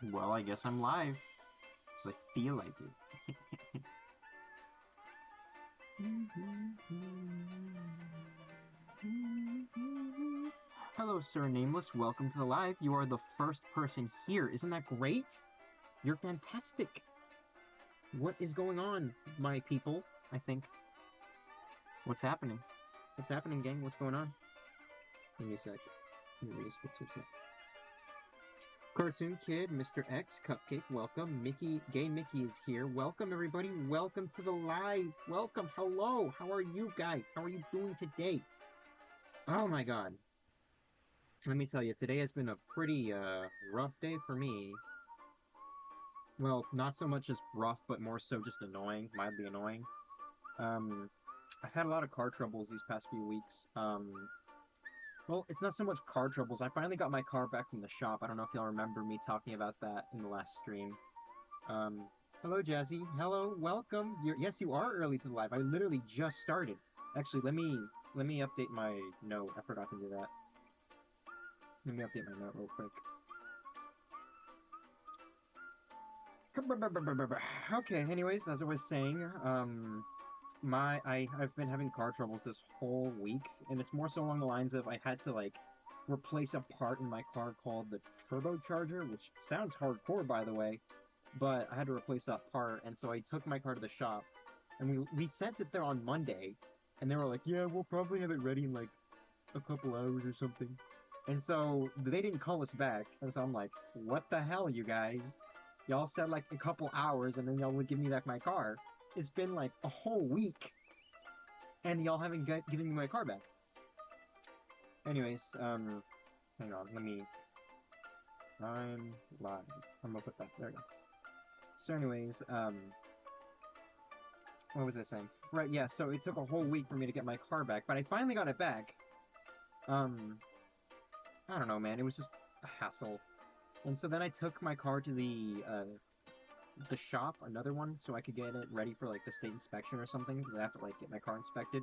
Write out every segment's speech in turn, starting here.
Well, I guess I'm live, because I feel like it. Hello, Sir Nameless. Welcome to the live. You are the first person here. Isn't that great? You're fantastic. What is going on, my people? I think. What's happening? What's happening, gang? What's going on? Give me a sec. Let me just fix this. Cartoon Kid, Mr. X, Cupcake, welcome. Gay Mickey is here. Welcome, everybody. Welcome to the live. Welcome. Hello. How are you guys? How are you doing today? Oh my God. Let me tell you, today has been a pretty rough day for me. Well, not so much as rough, but more so just annoying, mildly annoying. Um, I've had a lot of car troubles these past few weeks. Well, it's not so much car troubles. I finally got my car back from the shop. I don't know if y'all remember me talking about that in the last stream. Um, Hello, Jazzy. Hello, welcome. Yes, you are early to the live. I literally just started. Actually, let me update my note. I forgot to do that. Let me update my note real quick. Okay, anyways, as I was saying, I've been having car troubles this whole week, and it's more so along the lines of I had to like replace a part in my car called the turbocharger, which sounds hardcore by the way, but I had to replace that part, and so I took my car to the shop, and we sent it there on Monday, and they were like, "Yeah, we'll probably have it ready in like a couple hours or something." And so they didn't call us back, and so I'm like, "What the hell, you guys? Y'all said like a couple hours, and then y'all would give me back my car. It's been like a whole week, and y'all haven't given me my car back." Anyways, hang on, I'm live. I'm gonna put that, there we go. So anyways, what was I saying? Right, yeah, so it took a whole week for me to get my car back, but I finally got it back. Um, I don't know, man, it was just a hassle. And so then I took my car to the shop, another one, so I could get it ready for like the state inspection or something, because I have to like get my car inspected.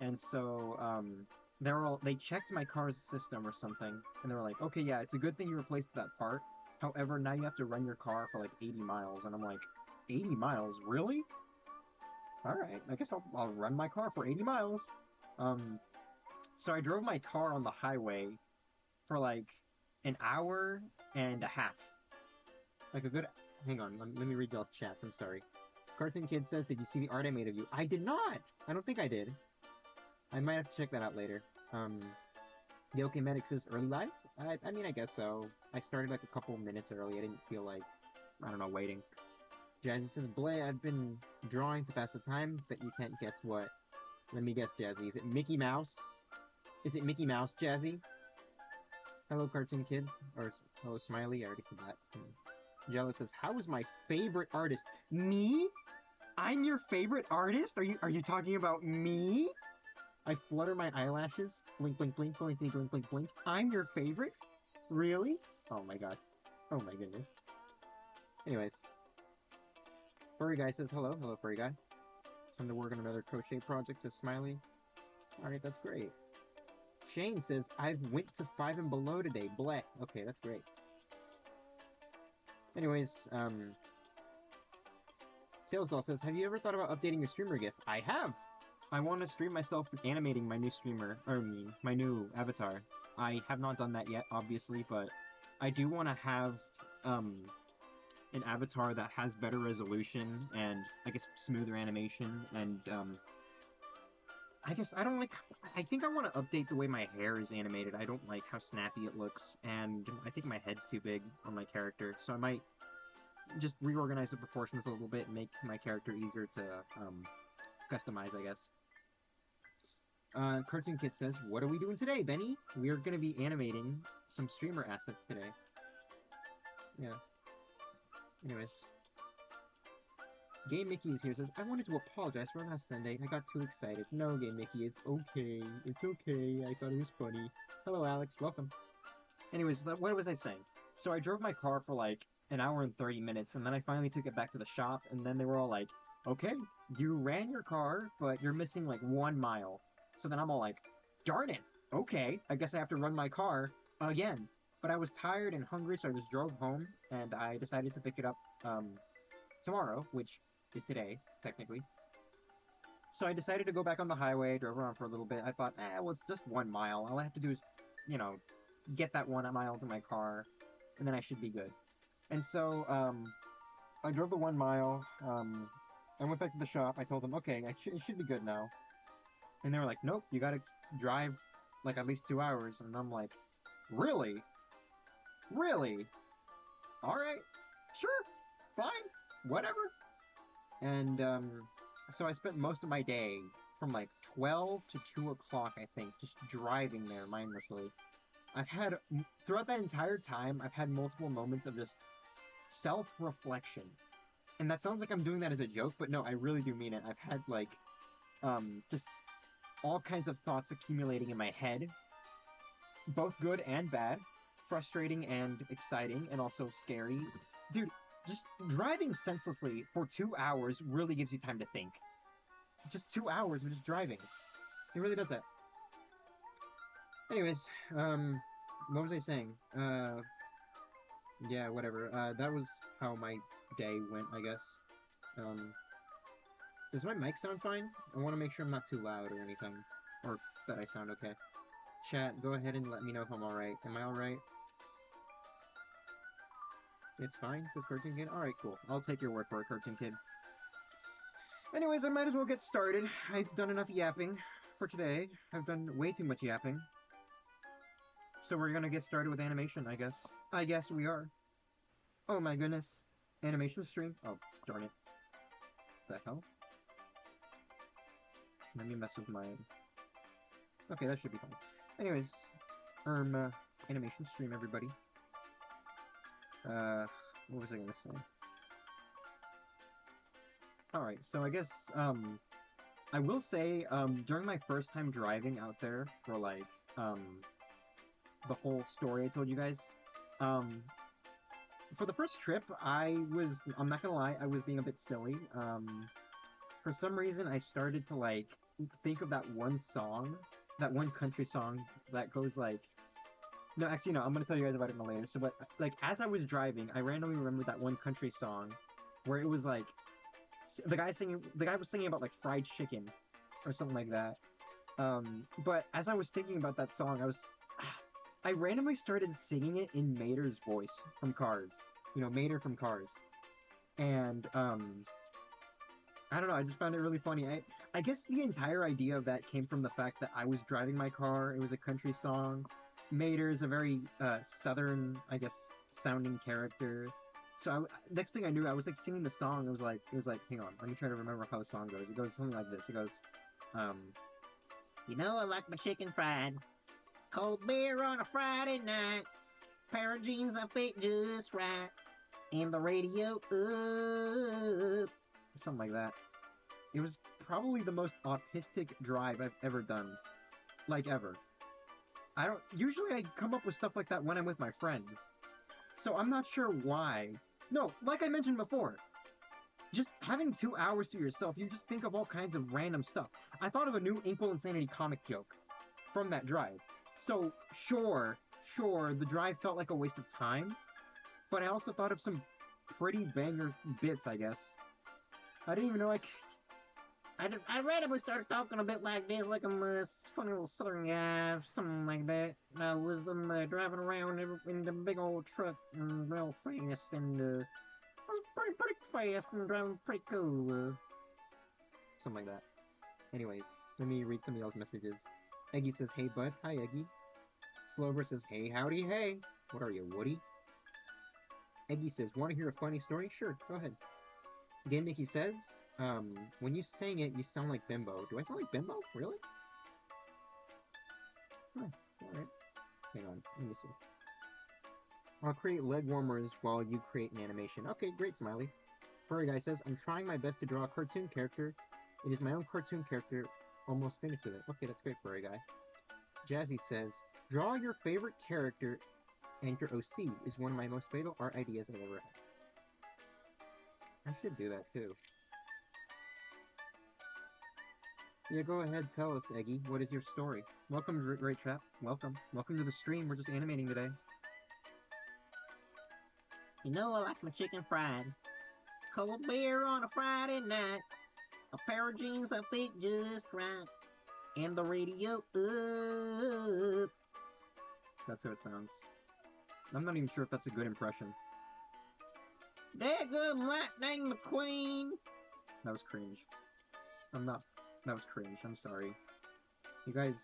And so they checked my car's system or something, and they were like, okay, yeah, it's a good thing you replaced that part. However, now you have to run your car for like 80 miles, and I'm like, 80 miles, really? All right, I guess I'll run my car for 80 miles. Um, so I drove my car on the highway for like an hour and a half. Like a good. Hang on, let me read y'all's chats. I'm sorry. Cartoon Kid says, "Did you see the art I made of you?" I did not. I don't think I did. I might have to check that out later. The OK Medic says, "Early live." I mean, I guess so. I started like a couple minutes early. I didn't feel like, I don't know, waiting. Jazzy says, "Blay, I've been drawing to pass the time, but you can't guess what." Let me guess, Jazzy. Is it Mickey Mouse? Is it Mickey Mouse, Jazzy? Hello, Cartoon Kid. Or hello, Smiley. I already said that. Jello says, "How is my favorite artist?" Me? I'm your favorite artist? Are you talking about me? I flutter my eyelashes. Blink, blink, blink, blink, blink, blink, blink, blink. I'm your favorite? Really? Oh my god. Oh my goodness. Anyways, Furry Guy says hello. Hello, Furry Guy. Time to work on another crochet project to Smiley. Alright, that's great. Shane says, "I've went to 5 and below today. Bleh." Okay, that's great. Anyways, Tailsdoll says, "Have you ever thought about updating your streamer GIF?" I have! I want to stream myself animating my new streamer, or I mean, my new avatar. I have not done that yet, obviously, but I do want to have an avatar that has better resolution and, I guess, smoother animation, and I guess I don't like. I think I want to update the way my hair is animated. I don't like how snappy it looks, and I think my head's too big on my character, so I might just reorganize the proportions a little bit and make my character easier to customize, I guess. Cartoon Kid says, "What are we doing today, Benny?" We are going to be animating some streamer assets today. Yeah. Anyways. Gay Mickey is here. Says, "I wanted to apologize for last Sunday. I got too excited." No, Gay Mickey, it's okay. It's okay. I thought it was funny. Hello, Alex. Welcome. Anyways, what was I saying? So I drove my car for like an hour and 30 minutes, and then I finally took it back to the shop, and then they were all like, "Okay, you ran your car, but you're missing like 1 mile." So then I'm all like, "Darn it! Okay, I guess I have to run my car again." But I was tired and hungry, so I just drove home, and I decided to pick it up tomorrow, which is today, technically. So I decided to go back on the highway, drove around for a little bit. I thought, well, it's just 1 mile. All I have to do is, you know, get that 1 mile to my car, and then I should be good. And so, I drove the 1 mile. I went back to the shop. I told them, okay, it should be good now. And they were like, nope, you gotta drive like at least 2 hours. And I'm like, really? Really? All right, sure, fine, whatever. And so I spent most of my day from like 12 to 2 o'clock, I think, just driving there mindlessly. Throughout that entire time, I've had multiple moments of just self-reflection. And that sounds like I'm doing that as a joke, but no, I really do mean it. I've had like, just all kinds of thoughts accumulating in my head, both good and bad, frustrating and exciting, and also scary. Dude, just driving senselessly for 2 hours really gives you time to think. Just 2 hours of just driving. It really does that. Anyways, what was I saying? Yeah, whatever. That was how my day went, I guess. Does my mic sound fine? I want to make sure I'm not too loud or anything. Or that I sound okay. Chat, go ahead and let me know if I'm alright. Am I alright? It's fine, says Cartoon Kid. Alright, cool. I'll take your word for it, Cartoon Kid. Anyways, I might as well get started. I've done enough yapping for today. I've done way too much yapping. So we're gonna get started with animation, I guess. I guess we are. Oh my goodness. Animation stream? Oh, darn it. The hell? Let me mess with my... Okay, that should be fine. Anyways, animation stream, everybody. What was I gonna say? Alright, so I guess, I will say, during my first time driving out there for, like, the whole story I told you guys, for the first trip, I'm not gonna lie, I was being a bit silly. For some reason, I started to, like, think of that one song, that one country song that goes, like... No, actually, no, I'm gonna tell you guys about it later. So, but, like, as I was driving, I randomly remembered that one country song where it was, like, the guy was singing about, like, fried chicken or something like that. But as I was thinking about that song, I randomly started singing it in Mater's voice from Cars. You know, Mater from Cars. And, I don't know, I just found it really funny. I guess the entire idea of that came from the fact that I was driving my car, it was a country song. Mater is a very, southern, I guess, sounding character. So next thing I knew, I was, like, singing the song, it was like, hang on, let me try to remember how the song goes. It goes something like this, it goes, you know I like my chicken fried, cold beer on a Friday night, pair of jeans that fit just right, and the radio up, something like that. It was probably the most autistic drive I've ever done. Like, ever. Usually I come up with stuff like that when I'm with my friends. So I'm not sure why. No, like I mentioned before, just having 2 hours to yourself, you just think of all kinds of random stuff. I thought of a new Inkwell Insanity comic joke from that drive. So, sure, the drive felt like a waste of time, but I also thought of some pretty banger bits, I guess. I didn't even know I randomly started talking a bit like this, like I'm a funny little southern guy, something like that. I was driving around in the big old truck real fast, and I was pretty fast and driving pretty cool. Something like that. Anyways, let me read some of y'all's messages. Eggy says, hey bud. Hi Eggy. Slover says, hey howdy hey. What are you, Woody? Eggy says, want to hear a funny story? Sure, go ahead. Game Mickey says, when you sang it, you sound like Bimbo. Do I sound like Bimbo? Really? Huh, alright. Hang on, let me see. I'll create leg warmers while you create an animation. Okay, great, Smiley. Furry Guy says, I'm trying my best to draw a cartoon character. It is my own cartoon character. Almost finished with it. Okay, that's great, Furry Guy. Jazzy says, draw your favorite character and your OC is one of my most favorite art ideas I've ever had. I should do that, too. Yeah, go ahead, tell us, Eggy. What is your story? Welcome, Great Trap. Welcome. Welcome to the stream. We're just animating today. You know I like my chicken fried. Cold beer on a Friday night. A pair of jeans that fit just right. And the radio up. That's how it sounds. I'm not even sure if that's a good impression. Daggum Lightning McQueen. That was cringe. I'm not... That was cringe. I'm sorry. You guys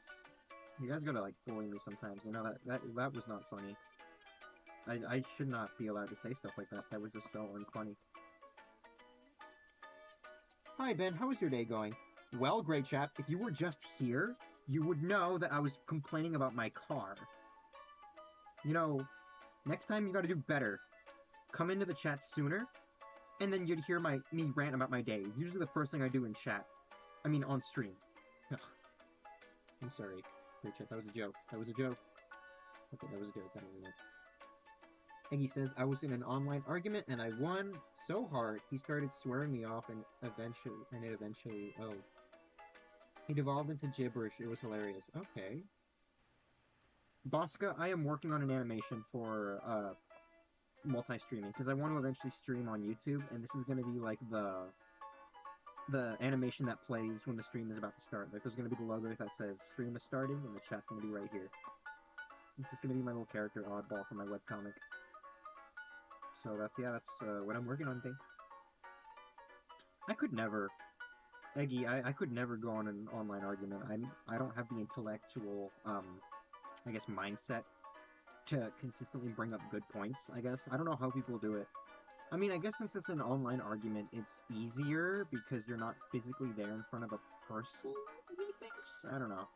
gotta, like, bully me sometimes. You know, that was not funny. I should not be allowed to say stuff like that. That was just so unfunny. Hi, Ben. How was your day going? Well, great chap. If you were just here, you would know that I was complaining about my car. You know, next time you gotta do better. Come into the chat sooner, and then you'd hear me rant about my day. It's usually the first thing I do in chat. I mean, on stream. I'm sorry. Great chat. That was a joke. That was a joke. That was a joke. I don't know. Eggy says, I was in an online argument and I won so hard he started swearing me off and it eventually, oh. He devolved into gibberish. It was hilarious. Okay. Bosca, I am working on an animation for multi-streaming because I want to eventually stream on YouTube, and this is going to be like the animation that plays when the stream is about to start. Like there's going to be the logo that says stream is starting and the chat's going to be right here. It's just going to be my little character oddball for my webcomic. So that's what I'm working on, thing. I could never, Eggy, I could never go on an online argument. I don't have the intellectual, I guess, mindset to consistently bring up good points, I guess. I don't know how people do it. I mean, I guess since it's an online argument, it's easier because you're not physically there in front of a person, methinks? I don't know.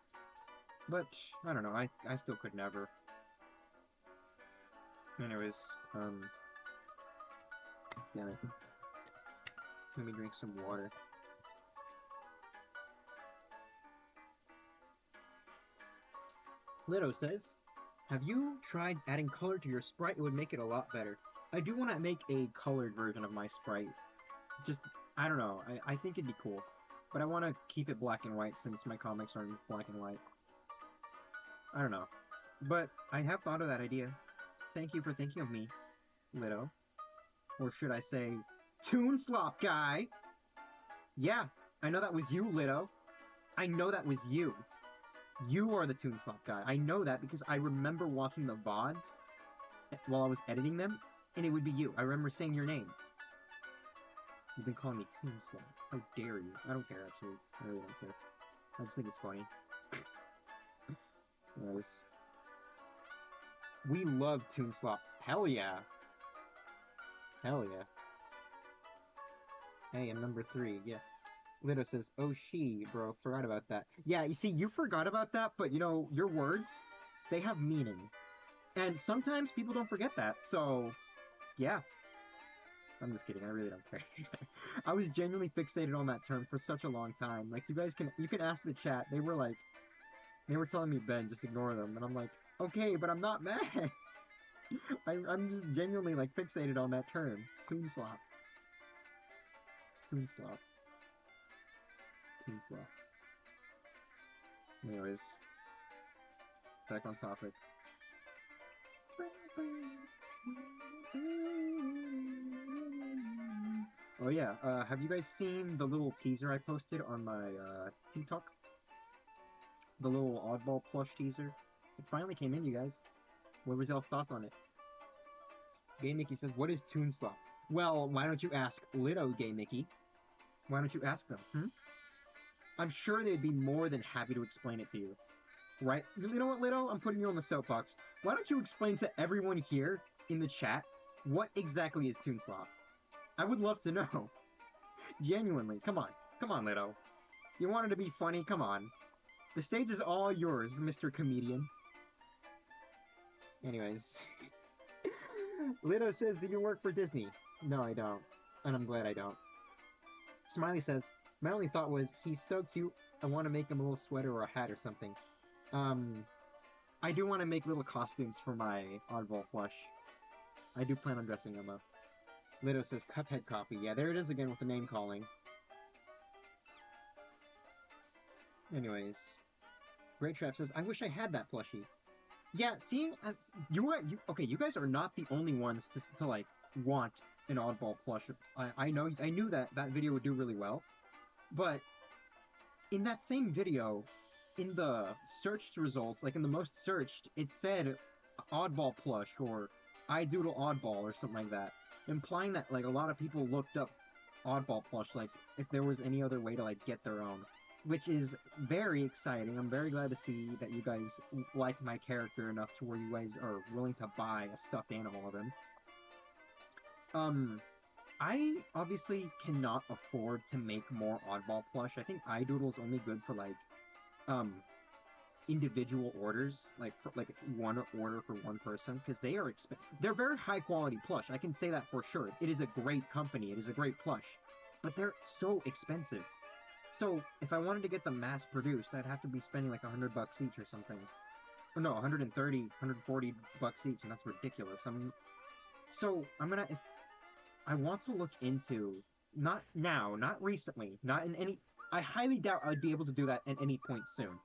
But, I don't know, I still could never. Anyways, damn it. Let me drink some water. Lido says, have you tried adding color to your sprite? It would make it a lot better. I do want to make a colored version of my sprite. Just, I don't know, I think it'd be cool. But I want to keep it black and white since my comics are in black and white. I don't know. But I have thought of that idea. Thank you for thinking of me, Lido. Or should I say, Toon Slop Guy? Yeah, I know that was you, Lido. I know that was you. You are the Toon Slop Guy. I know that because I remember watching the VODs while I was editing them, and it would be you. I remember saying your name. You've been calling me Toon Slop. How dare you? I don't care, actually. I really don't care. I just think it's funny. Anyways. We love Toon Slop. Hell yeah. Hell yeah. Hey, I'm number 3, yeah. Lido says, oh, bro, forgot about that. Yeah, you see, you forgot about that, but, you know, your words, they have meaning. And sometimes people don't forget that, so, yeah. I'm just kidding, I really don't care. I was genuinely fixated on that term for such a long time. Like, you can ask the chat, they were telling me, Ben, just ignore them, and I'm like, okay, but I'm not mad. I'm just genuinely, like, fixated on that term. Toon Slop. Toon Slop. Toon Slop. Anyways. Back on topic. Oh yeah, have you guys seen the little teaser I posted on my, TikTok? The little oddball plush teaser? It finally came in, you guys. What was y'all's thoughts on it? Gay Mickey says, what is Toon Slop? Well, why don't you ask Lido, Gay Mickey? Why don't you ask them, I'm sure they'd be more than happy to explain it to you. Right? You know what, Lido? I'm putting you on the soapbox. Why don't you explain to everyone here in the chat what exactly is Toon Slop? I would love to know. Genuinely. Come on. Come on, Lido. You wanted to be funny? Come on. The stage is all yours, Mr. Comedian. Anyways. Lido says, do you work for Disney? No, I don't. And I'm glad I don't. Smiley says, my only thought was, he's so cute, I want to make him a little sweater or a hat or something. I do want to make little costumes for my oddball plush. I do plan on dressing them up. Lido says, Cuphead copy. Yeah, there it is again with the name calling. Anyways. Great Trap says, I wish I had that plushie. Yeah, seeing as you guys are not the only ones to like want an oddball plush. I knew that that video would do really well, but in that same video, in the searched results, like in the most searched, it said oddball plush or I doodle oddball or something like that, implying that like a lot of people looked up oddball plush, like if there was any other way to like get their own, which is very exciting. I'm very glad to see that you guys like my character enough to where you guys are willing to buy a stuffed animal of him. I obviously cannot afford to make more oddball plush. I think iDoodle's only good for like um individual orders, like for like one order for one person, because they're very high quality plush. I can say that for sure. It is a great company. It is a great plush, but they're so expensive. So if I wanted to get them mass produced, I'd have to be spending like $100 each or something. Or no, 130, $140 each, and that's ridiculous. So I'm gonna if I want to look into not now, not recently, not in any. I highly doubt I'd be able to do that at any point soon.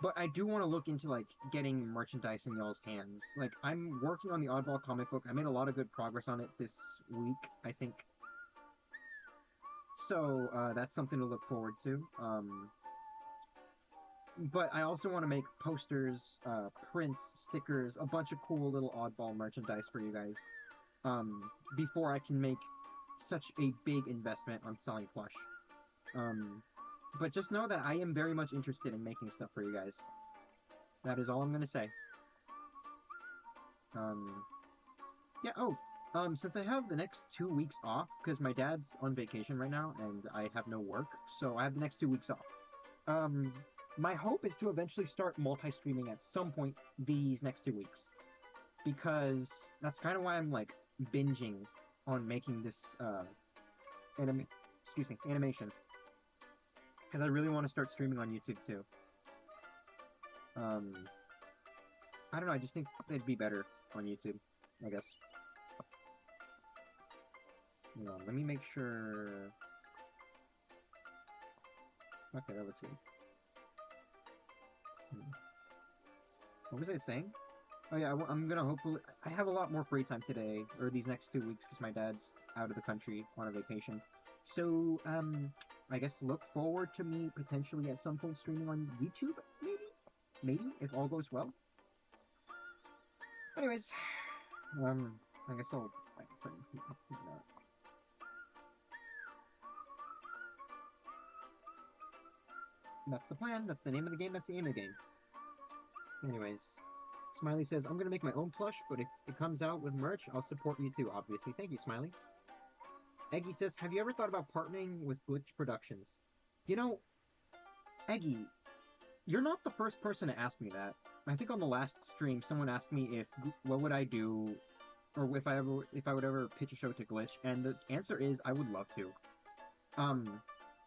But I do want to look into like getting merchandise in y'all's hands. Like I'm working on the Oddball comic book. I made a lot of good progress on it this week, I think. So that's something to look forward to. But I also want to make posters, prints, stickers, a bunch of cool little Oddball merchandise for you guys. Before I can make such a big investment on selling plush. But just know that I am very much interested in making stuff for you guys. That is all I'm gonna say. Yeah, since I have the next 2 weeks off, because my dad's on vacation right now, and I have no work, so I have the next 2 weeks off. My hope is to eventually start multi-streaming at some point these next 2 weeks. Because that's kind of why I'm, like, binging on making this, animation. Because I really want to start streaming on YouTube, too. I don't know, I just think they'd be better on YouTube, I guess. Hold on, let me make sure... Okay, that looks good. What was I saying? Oh yeah, I'm gonna hopefully... I have a lot more free time today, or these next 2 weeks, because my dad's out of the country on a vacation. So, I guess look forward to me potentially at some point streaming on YouTube, maybe? Maybe, if all goes well. Anyways, I guess I'll... That's the plan, that's the name of the game, that's the aim of the game. Anyways, Smiley says, I'm gonna make my own plush, but if it comes out with merch, I'll support you too, obviously. Thank you, Smiley. Eggy says, have you ever thought about partnering with Glitch Productions? You know, Eggy, you're not the first person to ask me that. I think on the last stream, someone asked me if what would I do, or if I would ever pitch a show to Glitch, and the answer is I would love to.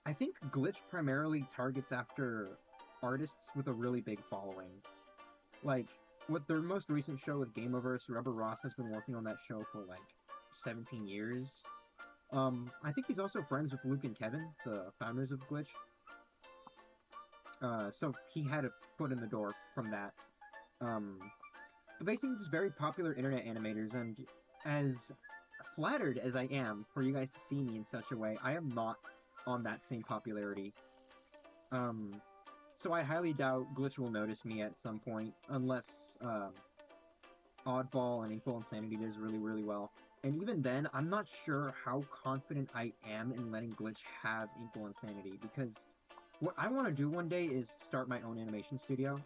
I think Glitch primarily targets after artists with a really big following. Like, with their most recent show with Gameoverse, Rubber Ross has been working on that show for like 17 years. I think he's also friends with Luke and Kevin, the founders of Glitch. So he had a foot in the door from that. But basically just very popular internet animators, and as flattered as I am for you guys to see me in such a way, I am not on that same popularity. So I highly doubt Glitch will notice me at some point, unless Oddball and Inkwell Insanity does really, really well. And even then, I'm not sure how confident I am in letting Glitch have Inkwell Insanity, because what I want to do one day is start my own animation studio,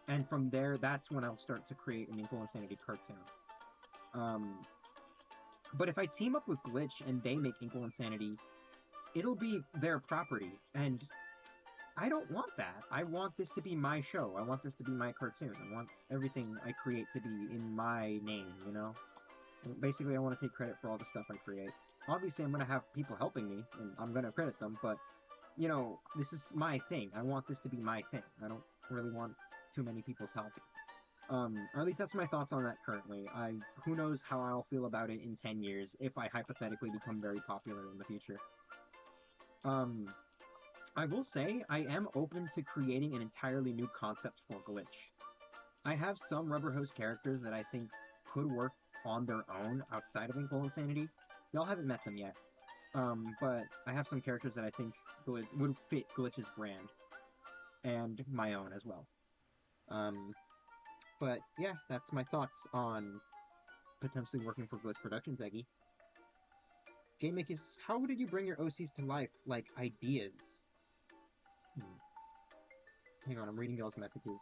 and from there, that's when I'll start to create an Inkwell Insanity cartoon. But if I team up with Glitch and they make Inkwell Insanity, it'll be their property, and I don't want that. I want this to be my show. I want this to be my cartoon. I want everything I create to be in my name, you know? Basically, I want to take credit for all the stuff I create. Obviously, I'm going to have people helping me, and I'm going to credit them, but, you know, this is my thing. I want this to be my thing. I don't really want too many people's help. Or at least that's my thoughts on that currently. Who knows how I'll feel about it in 10 years, if I hypothetically become very popular in the future. I will say, I am open to creating an entirely new concept for Glitch. I have some Rubber Hose characters that I think could work on their own outside of Inkwell Insanity. Y'all haven't met them yet. But I have some characters that I think would fit Glitch's brand, and my own as well. Um, but yeah, that's my thoughts on potentially working for Glitch Productions, Eggy. GameMake is, how did you bring your OCs to life? Like, ideas. Hang on, I'm reading y'all's messages.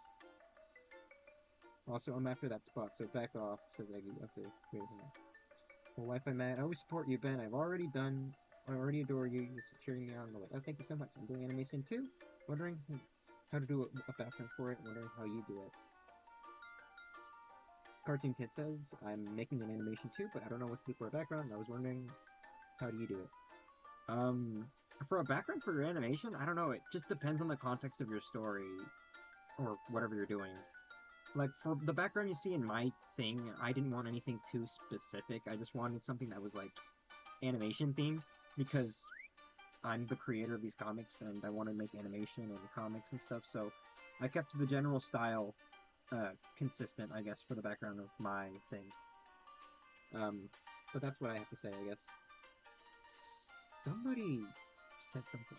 Also, I'm after that spot, so back off, says Eggy. Okay, wait a minute. Well, wife I met, I always support you, Ben. I already adore you. You're cheering me on. Oh, thank you so much. I'm doing animation too. Wondering how to do a background for it. Wondering how you do it. Cartoon Kid says, I'm making an animation too, but I don't know what to do for a background. I was wondering, how do you do it? For a background for your animation, I don't know. It just depends on the context of your story or whatever you're doing. Like, for the background you see in my thing, I didn't want anything too specific. I just wanted something that was, like, animation themed, because I'm the creator of these comics, and I want to make animation and comics and stuff, so I kept the general style consistent, I guess, for the background of my thing. But that's what I have to say, I guess. Somebody said something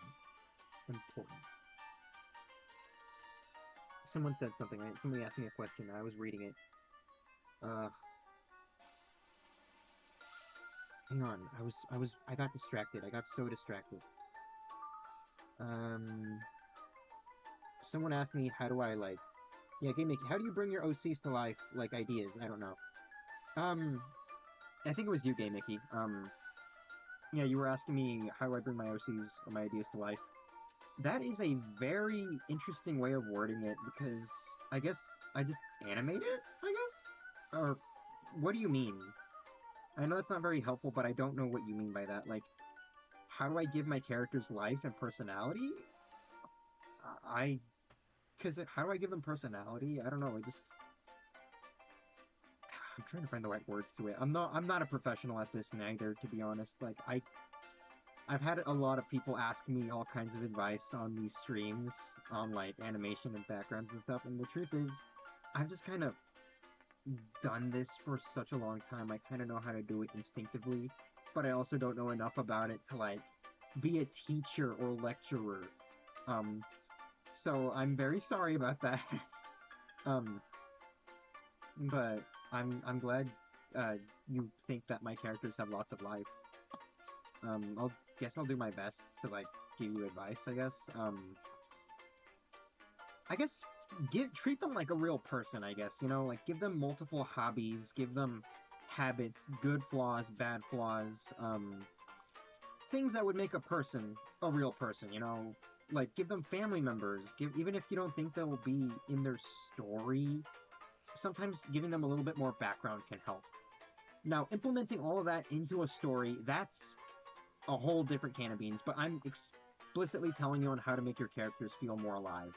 important. Someone said something, right? Somebody asked me a question, I was reading it. Hang on, I got distracted. I got so distracted. Someone asked me, how do I, like... Yeah, Game Maker, how do you bring your OCs to life, like, ideas? I don't know. I think it was you, Game Mickey. Yeah, you were asking me how do I bring my OCs or my ideas to life. That is a very interesting way of wording it, because I guess I just animate it, I guess? Or, what do you mean? I know that's not very helpful, but I don't know what you mean by that. Like, how do I give my characters life and personality? Because how do I give them personality? I don't know, I'm trying to find the right words to it. I'm not a professional at this neither, to be honest. Like, I've had a lot of people ask me all kinds of advice on these streams, on, like, animation and backgrounds and stuff, and the truth is, I've just kind of done this for such a long time. I kind of know how to do it instinctively, but I also don't know enough about it to, like, be a teacher or lecturer. So I'm very sorry about that. But I'm glad you think that my characters have lots of life. I'll do my best to, like, give you advice, I guess. I guess treat them like a real person, I guess, you know, like, give them multiple hobbies, give them habits, good flaws, bad flaws, things that would make a person a real person, you know, like, give them family members, even if you don't think they'll be in their story, sometimes giving them a little bit more background can help. Now, implementing all of that into a story, that's a whole different can of beans, but I'm explicitly telling you on how to make your characters feel more alive.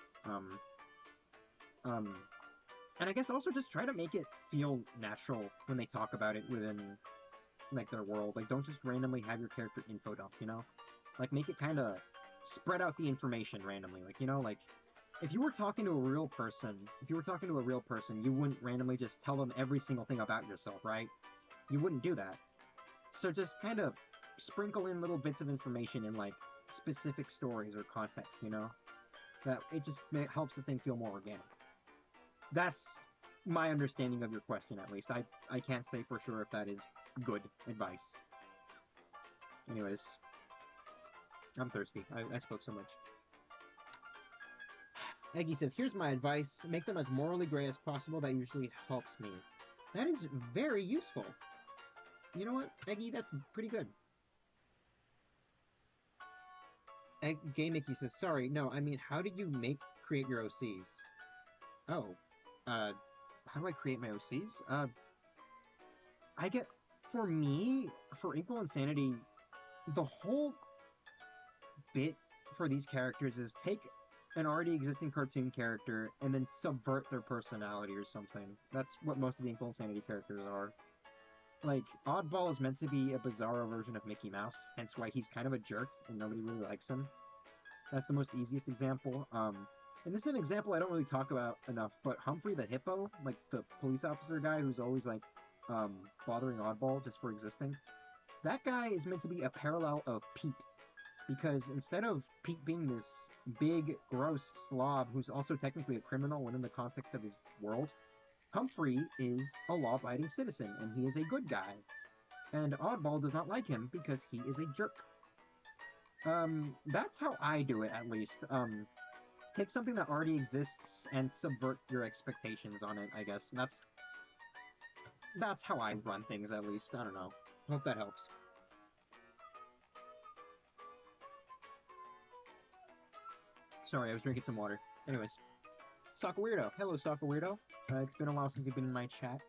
And I guess also just try to make it feel natural when they talk about it within, like, their world. Like, don't just randomly have your character info dump, you know? Like, make it kind of spread out the information randomly. Like, you know, like, if you were talking to a real person, you wouldn't randomly just tell them every single thing about yourself, right? You wouldn't do that. So just kind of sprinkle in little bits of information in, like, specific stories or context, you know? That it just helps the thing feel more organic. That's my understanding of your question, at least. I can't say for sure if that is good advice. Anyways, I'm thirsty. I spoke so much. Eggy says, here's my advice. Make them as morally gray as possible. That usually helps me. That is very useful. You know what, Eggy? That's pretty good. Gay Mickey says, sorry, no, I mean, how did you create your OCs? Oh, how do I create my OCs? For me, for Inkwell Insanity, the whole bit for these characters is take an already existing cartoon character and then subvert their personality or something. That's what most of the Inkwell Insanity characters are. Like, Oddball is meant to be a bizarro version of Mickey Mouse, hence why he's kind of a jerk and nobody really likes him. That's the most easiest example. And this is an example I don't really talk about enough, but Humphrey the Hippo, like the police officer guy who's always, like, bothering Oddball just for existing. That guy is meant to be a parallel of Pete, because instead of Pete being this big, gross slob who's also technically a criminal within the context of his world, Humphrey is a law-abiding citizen, and he is a good guy. And Oddball does not like him because he is a jerk. That's how I do it, at least. Take something that already exists and subvert your expectations on it, I guess. That's how I run things, at least. I don't know. Hope that helps. Sorry, I was drinking some water. Anyways. Soccer Weirdo. Hello, Soccer Weirdo. It's been a while since you've been in my chat.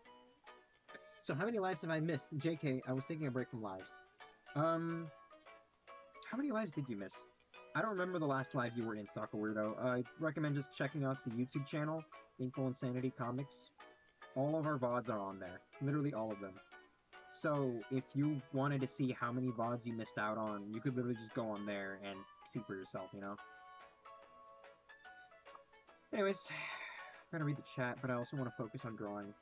So how many lives have I missed? JK, I was taking a break from lives. How many lives did you miss? I don't remember the last live you were in, Soccer Weirdo. I recommend just checking out the YouTube channel, Inkwell Insanity Comics. All of our VODs are on there. Literally all of them. So, if you wanted to see how many VODs you missed out on, you could literally just go on there and see for yourself, you know? Anyways, I'm gonna read the chat, but I also want to focus on drawing.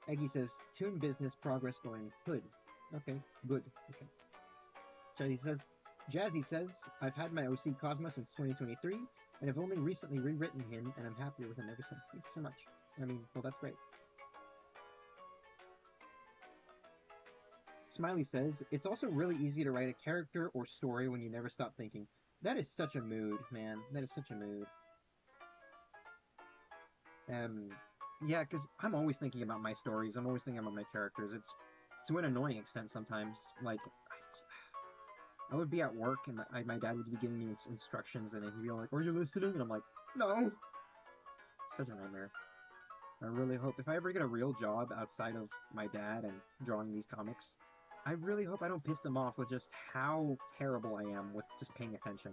Eggy says, Toon business progress going good. Okay, good. Okay. Jazzy says, I've had my OC Cosmo since 2023, and I've only recently rewritten him, and I'm happier with him ever since. Thank you so much. I mean, well, that's great. Smiley says, it's also really easy to write a character or story when you never stop thinking. That is such a mood, man. That is such a mood. Yeah, because I'm always thinking about my stories. I'm always thinking about my characters. It's to an annoying extent sometimes. Like, I would be at work, and my dad would be giving me instructions, and he'd be like, are you listening? And I'm like, no! Such a nightmare. I really hope, if I ever get a real job outside of my dad and drawing these comics, I really hope I don't piss them off with just how terrible I am with just paying attention.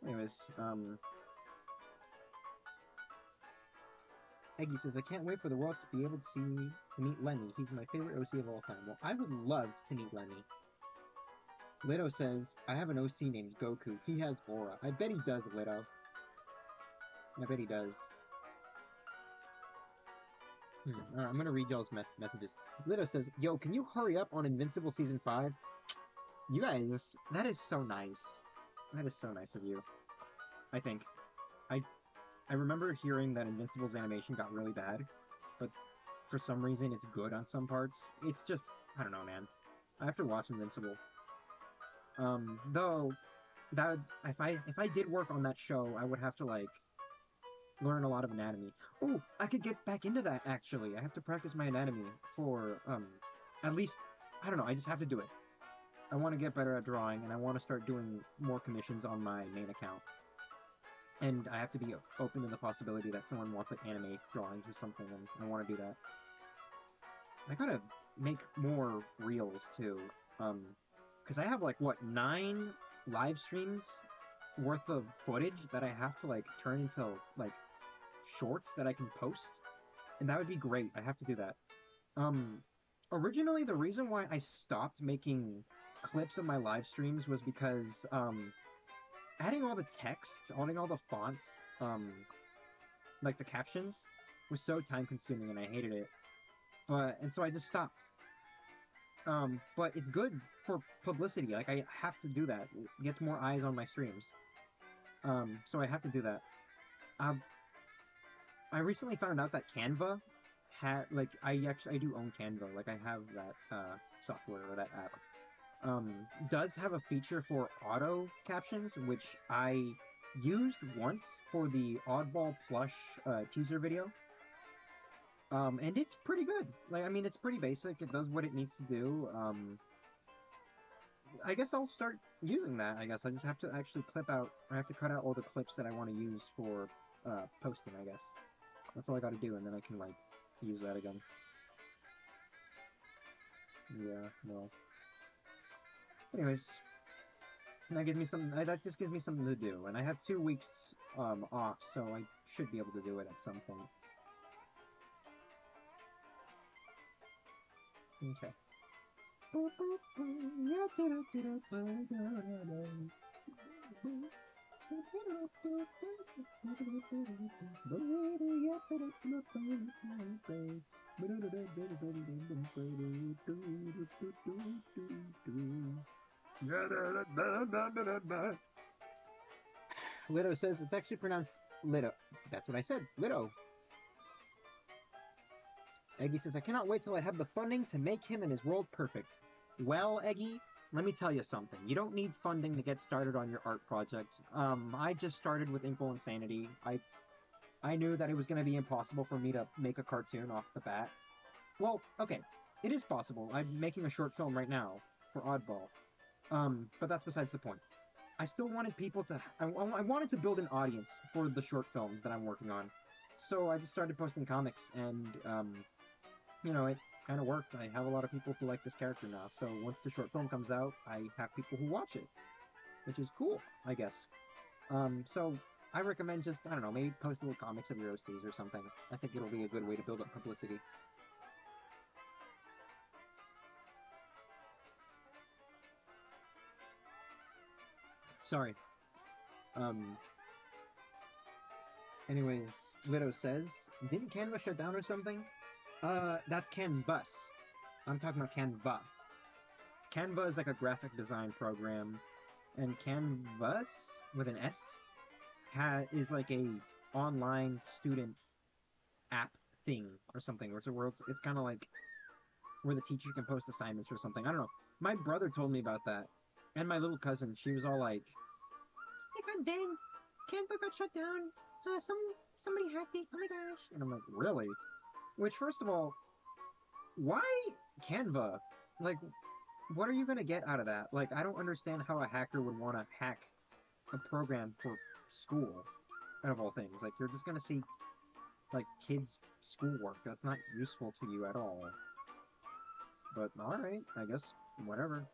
Anyways, Eggy says, I can't wait for the world to be able to meet Lenny. He's my favorite OC of all time. Well, I would love to meet Lenny. Lido says, I have an OC named Goku. He has aura. I bet he does, Lido. I bet he does. Alright, I'm gonna read y'all's messages. Lido says, yo, can you hurry up on Invincible Season 5? You guys, that is so nice. That is so nice of you. I think. I remember hearing that Invincible's animation got really bad, but for some reason it's good on some parts. It's just, I don't know, man. I have to watch Invincible. Though, that if I did work on that show, I would have to, like, learn a lot of anatomy. Oh, I could get back into that, actually. I have to practice my anatomy for, at least, I don't know, I just have to do it. I want to get better at drawing, and I want to start doing more commissions on my main account. And I have to be open to the possibility that someone wants to animate drawings or something, and I want to do that. I gotta make more reels, too. Because I have, like, what, 9 live streams worth of footage that I have to, like, turn into, like, shorts that I can post? And that would be great. I have to do that. Originally, the reason why I stopped making clips of my live streams was because, adding all the text, adding all the fonts, like the captions, was so time-consuming, and I hated it. And so I just stopped. But it's good for publicity. Like, I have to do that. It gets more eyes on my streams. So I have to do that. I recently found out that Canva like, I do own Canva. Like, I have that, software, or that app. Does have a feature for auto captions, which I used once for the Oddball Plush teaser video. And it's pretty good. Like, I mean, it's pretty basic. It does what it needs to do. I guess I'll start using that, I guess. I just have to actually I have to cut out all the clips that I want to use for posting, I guess. That's all I gotta do, and then I can, like, use that again. Yeah, no. Anyways, that just gives me something to do, and I have 2 weeks off, so I should be able to do it at some point. Okay. Lido says it's actually pronounced Lido. That's what I said, Lido. Eggy says, I cannot wait till I have the funding to make him and his world perfect. Well, Eggy, let me tell you something. You don't need funding to get started on your art project. I just started with Inkwell Insanity. I knew that it was going to be impossible for me to make a cartoon off the bat. Well, okay, it is possible. I'm making a short film right now for Oddball. But that's besides the point. I still wanted people to... I wanted to build an audience for the short film that I'm working on. So I just started posting comics, and, you know, it kind of worked. I have a lot of people who like this character now. So once the short film comes out, I have people who watch it, which is cool, I guess. So I recommend just, I don't know, maybe post little comics of your OCs or something. I think it'll be a good way to build up publicity. Sorry. Anyways, Lido says, didn't Canva shut down or something? That's Canvas. I'm talking about Canva. Canva is like a graphic design program, and Canvas, with an S, is like a online student app thing or something. Where it's kind of like where the teacher can post assignments or something. I don't know. My brother told me about that, and my little cousin. She was all like, "Oh my god, dang, Canva got shut down. Somebody hacked it. Oh my gosh!" And I'm like, "Really?" Which, first of all, why Canva? Like, what are you gonna get out of that? Like, I don't understand how a hacker would want to hack a program for school, out of all things. Like, you're just gonna see, like, kids' schoolwork. That's not useful to you at all. But, alright, I guess, whatever.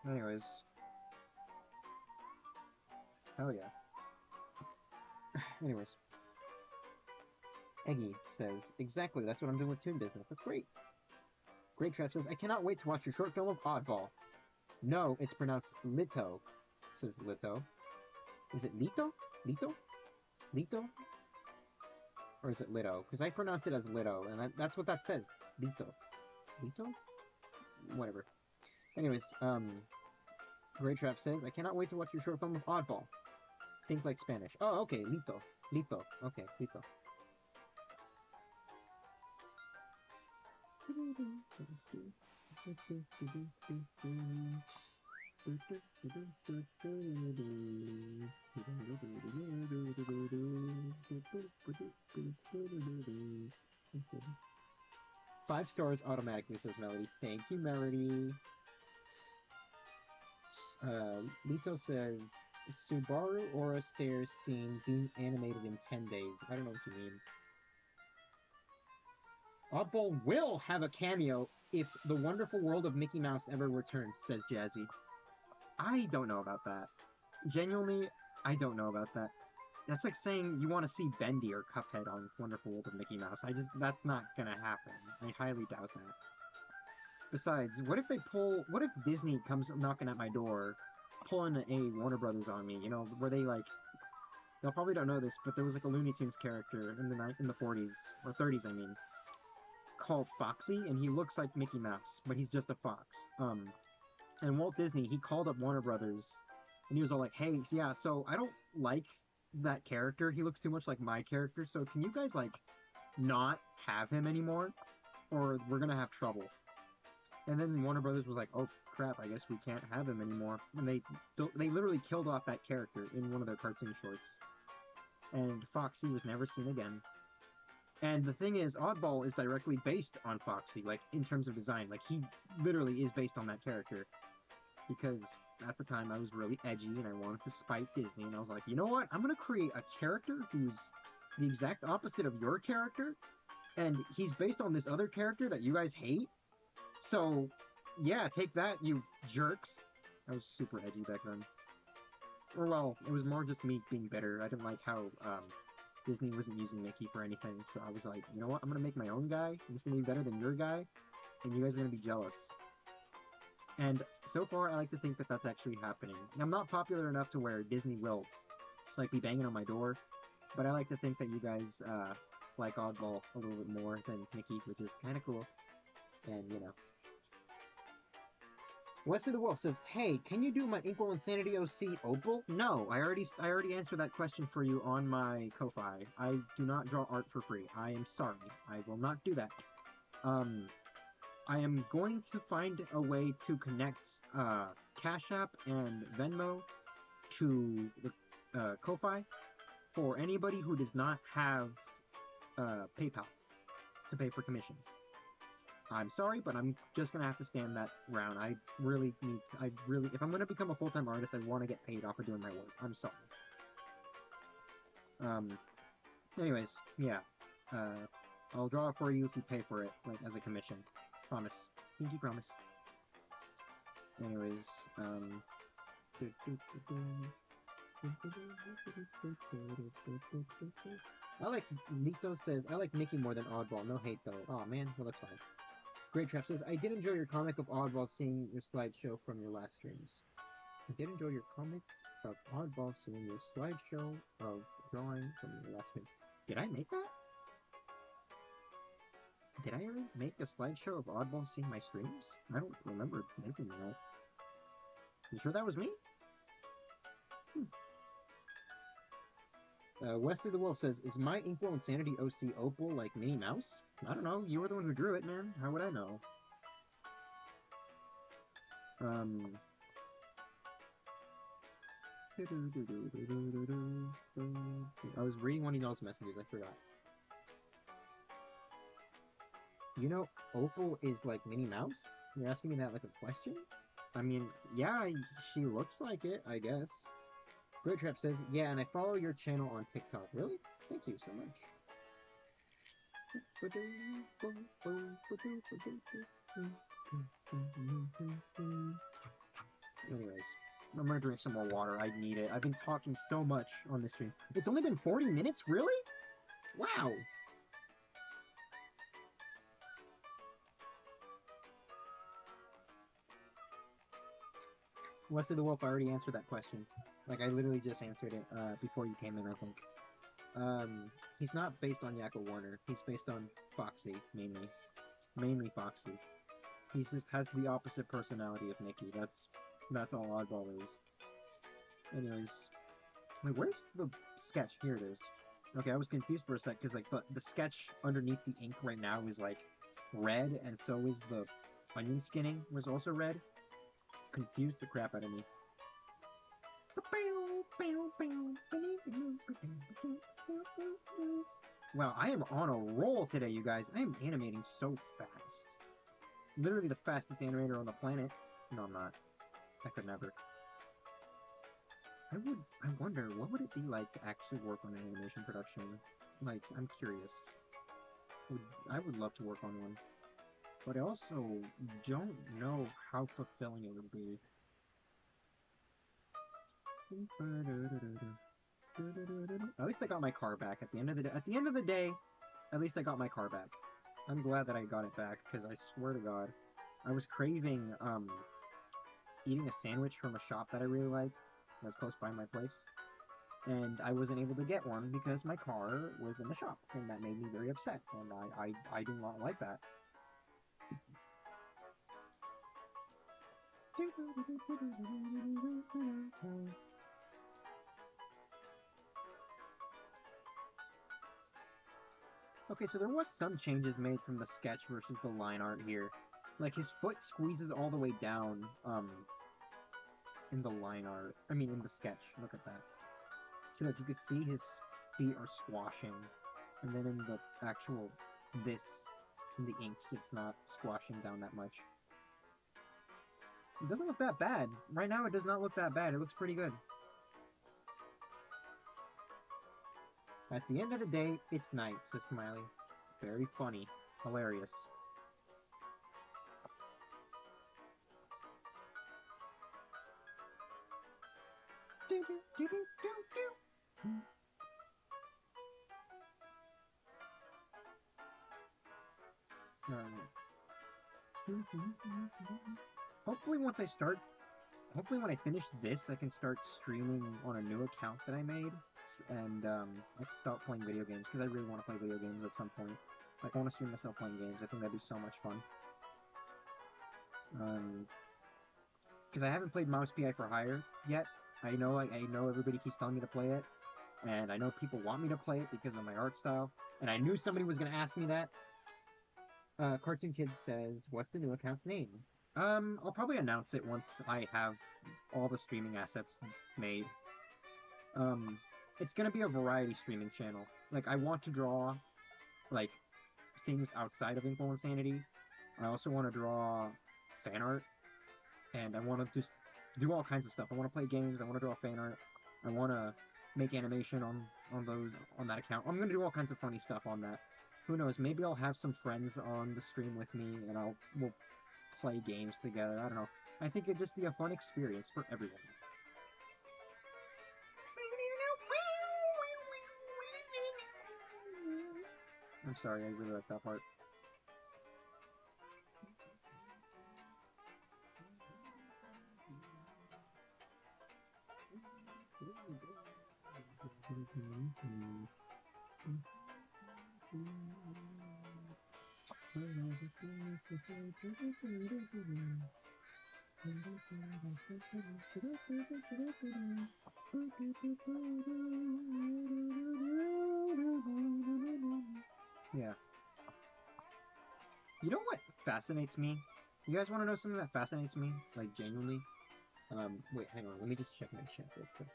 Anyways. Hell yeah. Anyways. Eggy says, exactly, that's what I'm doing with Toon Business. That's great. Great Trap says, I cannot wait to watch your short film of Oddball. No, it's pronounced Lito, says Lito. Is it Lito? Lito? Lito? Or is it Lito? Because I pronounced it as Lito, and that's what that says. Lito. Lito? Whatever. Anyways, Great Trap says, I cannot wait to watch your short film of Oddball. Think like Spanish. Oh, okay, Lito. Lito. Okay, Lito. Five stars automatically, says Melody. Thank you, Melody. Lito says, Subaru Aura stairs scene being animated in 10 days. I don't know what you mean. Oddball will have a cameo if the wonderful world of Mickey Mouse ever returns, says Jazzy. I don't know about that. Genuinely, I don't know about that. That's like saying you want to see Bendy or Cuphead on Wonderful World of Mickey Mouse. That's not gonna happen. I highly doubt that. Besides, what if Disney comes knocking at my door, pulling a Warner Brothers on me, you know, where they'll probably don't know this, but there was like a Looney Tunes character in the 40s, or 30s, I mean, called Foxy, and he looks like Mickey Mouse, but he's just a fox. And Walt Disney, he called up Warner Brothers, and he was all like, hey, yeah, so I don't like that character. He looks too much like my character, so can you guys, like, not have him anymore? Or we're gonna have trouble. And then Warner Brothers was like, oh, crap, I guess we can't have him anymore. And they literally killed off that character in one of their cartoon shorts. And Foxy was never seen again. And the thing is, Oddball is directly based on Foxy, like, in terms of design. Like, he literally is based on that character. Because at the time I was really edgy and I wanted to spite Disney, and I was like, you know what? I'm gonna create a character who's the exact opposite of your character, and he's based on this other character that you guys hate. So, yeah, take that, you jerks. I was super edgy back then. Or, well, it was more just me being bitter. I didn't like how, Disney wasn't using Mickey for anything, so I was like, you know what? I'm gonna make my own guy, and it's gonna be better than your guy, and you guys are gonna be jealous. And so far, I like to think that that's actually happening. I'm not popular enough to where Disney will like be banging on my door, but I like to think that you guys like Oddball a little bit more than Mickey, which is kind of cool. And you know, Wesley the Wolf says, "Hey, can you do my Inkwell Insanity OC Opal?" No, I already answered that question for you on my Ko-Fi. I do not draw art for free. I am sorry. I will not do that. I am going to find a way to connect Cash App and Venmo to the Ko-Fi for anybody who does not have PayPal to pay for commissions. I'm sorry, but I'm just gonna have to stand that round. I really need to, if I'm gonna become a full-time artist, I want to get paid off of doing my work. I'm sorry. Anyways, yeah. I'll draw it for you if you pay for it, like, as a commission. Promise. Pinky promise. Anyways, I like, Lito says, I like Mickey more than Oddball. No hate, though. Aw, man. Well, that's fine. Great Trap says, I did enjoy your comic of Oddball seeing your slideshow from your last streams. I did enjoy your comic of Oddball seeing your slideshow of drawing from your last streams. Did I make that? Did I ever make a slideshow of Oddball seeing my streams? I don't remember making that. You sure that was me? Wesley the Wolf says, is my Inkwell Insanity OC Opal like Minnie Mouse? I don't know. You were the one who drew it, man. How would I know? I was reading one of y'all's messages. I forgot. You know, Opal is like Minnie Mouse? You're asking me that like a question? I mean, yeah, she looks like it, I guess. Great Trap says, yeah, and I follow your channel on TikTok. Really? Thank you so much. Anyways, I'm gonna drink some more water. I need it. I've been talking so much on this stream. It's only been 40 minutes? Really? Wow. Wesley the Wolf, I already answered that question. Like, I literally just answered it before you came in, I think. He's not based on Yakko Warner. He's based on Foxy, mainly. Mainly Foxy. He just has the opposite personality of Mickey. That's all Oddball is. Anyways. Wait, where's the sketch? Here it is. Okay, I was confused for a sec, because, like, the sketch underneath the ink right now is, like, red, and so is the onion skinning was also red. Confused the crap out of me. Wow, I am on a roll today, you guys. I am animating so fast. Literally the fastest animator on the planet. No, I'm not. I could never. I wonder, what would it be like to actually work on an animation production? Like, I'm curious. I would love to work on one. But I also don't know how fulfilling it would be. At least I got my car back at the end of the day. At least I got my car back. I'm glad that I got it back, because I swear to God, I was craving eating a sandwich from a shop that I really like that's close by my place, and I wasn't able to get one because my car was in the shop, and that made me very upset, and I do not like that. Okay, so there was some changes made from the sketch versus the line art here. Like, his foot squeezes all the way down, in the line art. I mean, in the sketch. Look at that. So, like, you could see his feet are squashing. And then in the actual, in the inks, it's not squashing down that much. It doesn't look that bad. Right now, it does not look that bad. It looks pretty good. At the end of the day, it's night, says Smiley. Very funny. Hilarious. hopefully once I start, hopefully when I finish this, I can start streaming on a new account that I made, and I can start playing video games, because I really want to play video games at some point. Like, I want to stream myself playing games. I think that'd be so much fun. Because I haven't played Mouse PI for Hire yet. I know everybody keeps telling me to play it, and I know people want me to play it because of my art style, and I knew somebody was going to ask me that. Cartoon Kid says, what's the new account's name? I'll probably announce it once I have all the streaming assets made. It's gonna be a variety streaming channel. Like, I want to draw, like, things outside of Inkwell Insanity. I also want to draw fan art, and I want to just do all kinds of stuff. I want to play games, I want to draw fan art, I want to make animation on that account. I'm gonna do all kinds of funny stuff on that. Who knows? Maybe I'll have some friends on the stream with me, and we'll play games together. I don't know. I think it'd just be a fun experience for everyone. I'm sorry, I really like that part. Yeah. You know what fascinates me? You guys want to know something that fascinates me? Like, genuinely? Wait, hang on. Let me just check my chat real quick.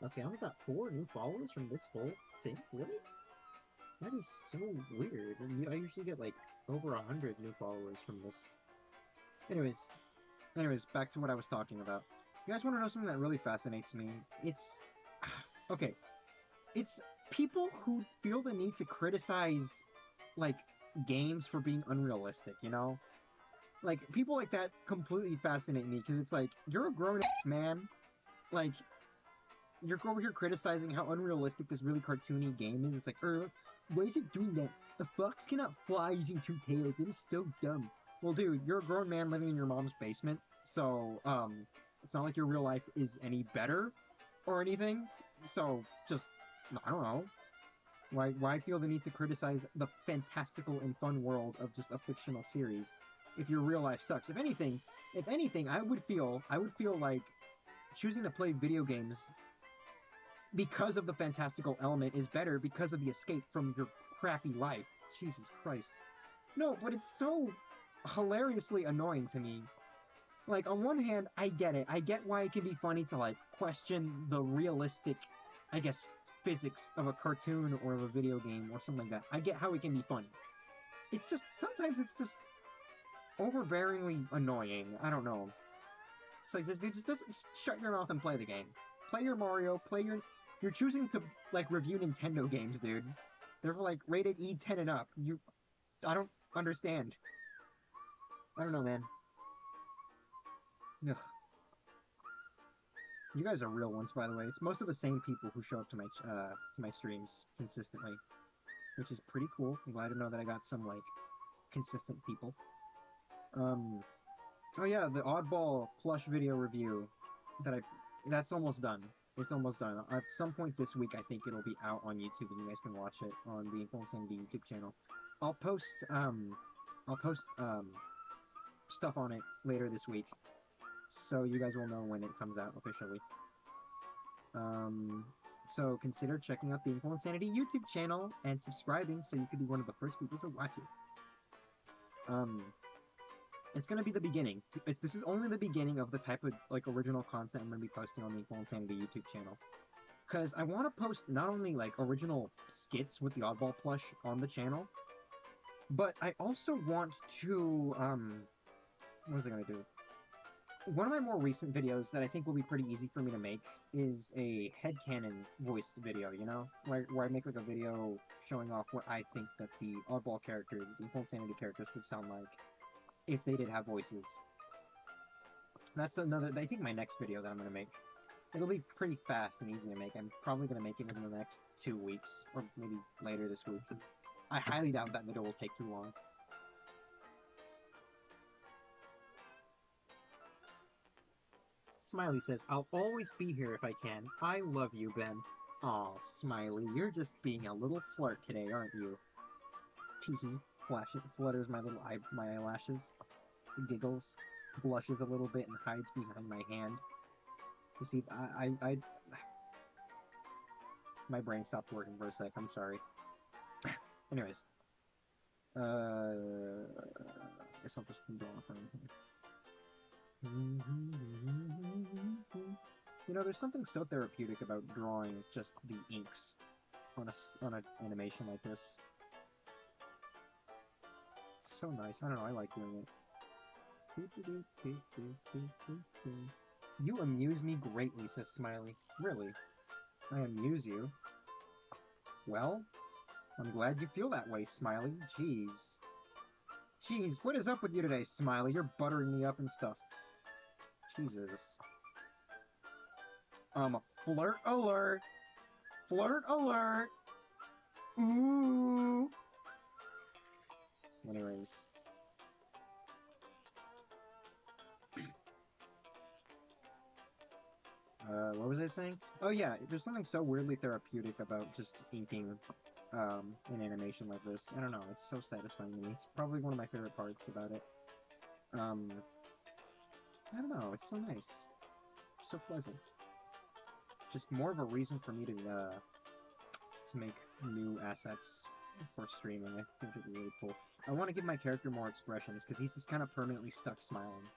Okay, I only got 4 new followers from this whole thing? Really? That is so weird. I usually get, like, over 100 new followers from this. Anyways, back to what I was talking about. You guys want to know something that really fascinates me? It's... Okay. It's people who feel the need to criticize, like, games for being unrealistic, you know? Like, people like that completely fascinate me, because it's like, you're a grown-ass man. Like, you're over here criticizing how unrealistic this really cartoony game is. It's like, why is it doing that? A fox cannot fly using 2 tails. It is so dumb. Well, dude, you're a grown man living in your mom's basement, so, it's not like your real life is any better or anything. So, just, I don't know. Why feel the need to criticize the fantastical and fun world of just a fictional series if your real life sucks? If anything, I would feel like choosing to play video games because of the fantastical element is better because of the escape from your crappy life. Jesus Christ. No, but it's so hilariously annoying to me. Like, on one hand, I get it. I get why it can be funny to, like, question the realistic, I guess, physics of a cartoon or of a video game or something like that. I get how it can be funny. It's just, sometimes it's just overbearingly annoying. I don't know. It's like, just shut your mouth and play the game. Play your Mario, you're choosing to, like, review Nintendo games, dude. They're, like, rated E10 and up. I don't understand. I don't know, man. Ugh. You guys are real ones, by the way. It's most of the same people who show up to my streams consistently, which is pretty cool. I'm glad to know that I got some, like, consistent people. Oh yeah, the Oddball plush video review that's almost done. It's almost done. At some point this week, I think it'll be out on YouTube, and you guys can watch it on the Inkwell Insanity YouTube channel. I'll post stuff on it later this week, so you guys will know when it comes out officially. So consider checking out the Inkwell Insanity YouTube channel and subscribing so you could be one of the first people to watch it. It's gonna be the beginning. This is only the beginning of the type of, like, original content I'm gonna be posting on the Inkwell Insanity YouTube channel. Because I want to post not only, like, original skits with the Oddball plush on the channel, but I also want to, what was I gonna do? One of my more recent videos that I think will be pretty easy for me to make is a headcanon voiced video, you know? Where I make, like, a video showing off what I think that the Oddball characters, the Inkwell Insanity characters would sound like if they did have voices. That's I think, my next video that I'm gonna make. It'll be pretty fast and easy to make. I'm probably gonna make it in the next 2 weeks, or maybe later this week. I highly doubt that video will take too long. Smiley says, I'll always be here if I can. I love you, Ben. Aw, Smiley, you're just being a little flirt today, aren't you? Teehee. Flutters my eyelashes. Giggles. Blushes a little bit and hides behind my hand. You see, my brain stopped working for a sec, I'm sorry. Anyways. I guess I'll just draw from here. You know, there's something so therapeutic about drawing just the inks on an animation like this. So nice. I don't know, I like doing it. You amuse me greatly, says Smiley. Really? I amuse you? Well, I'm glad you feel that way, Smiley. Jeez. Jeez, what is up with you today, Smiley? You're buttering me up and stuff. Jesus. Flirt alert! Flirt alert! Ooh! Anyways. What was I saying? Oh yeah, there's something so weirdly therapeutic about just inking, an animation like this. I don't know, it's so satisfying to me. It's probably one of my favorite parts about it. I don't know, it's so nice. So pleasant. Just more of a reason for me to make new assets for streaming. I think it'd be really cool. I want to give my character more expressions, because he's just kind of permanently stuck smiling.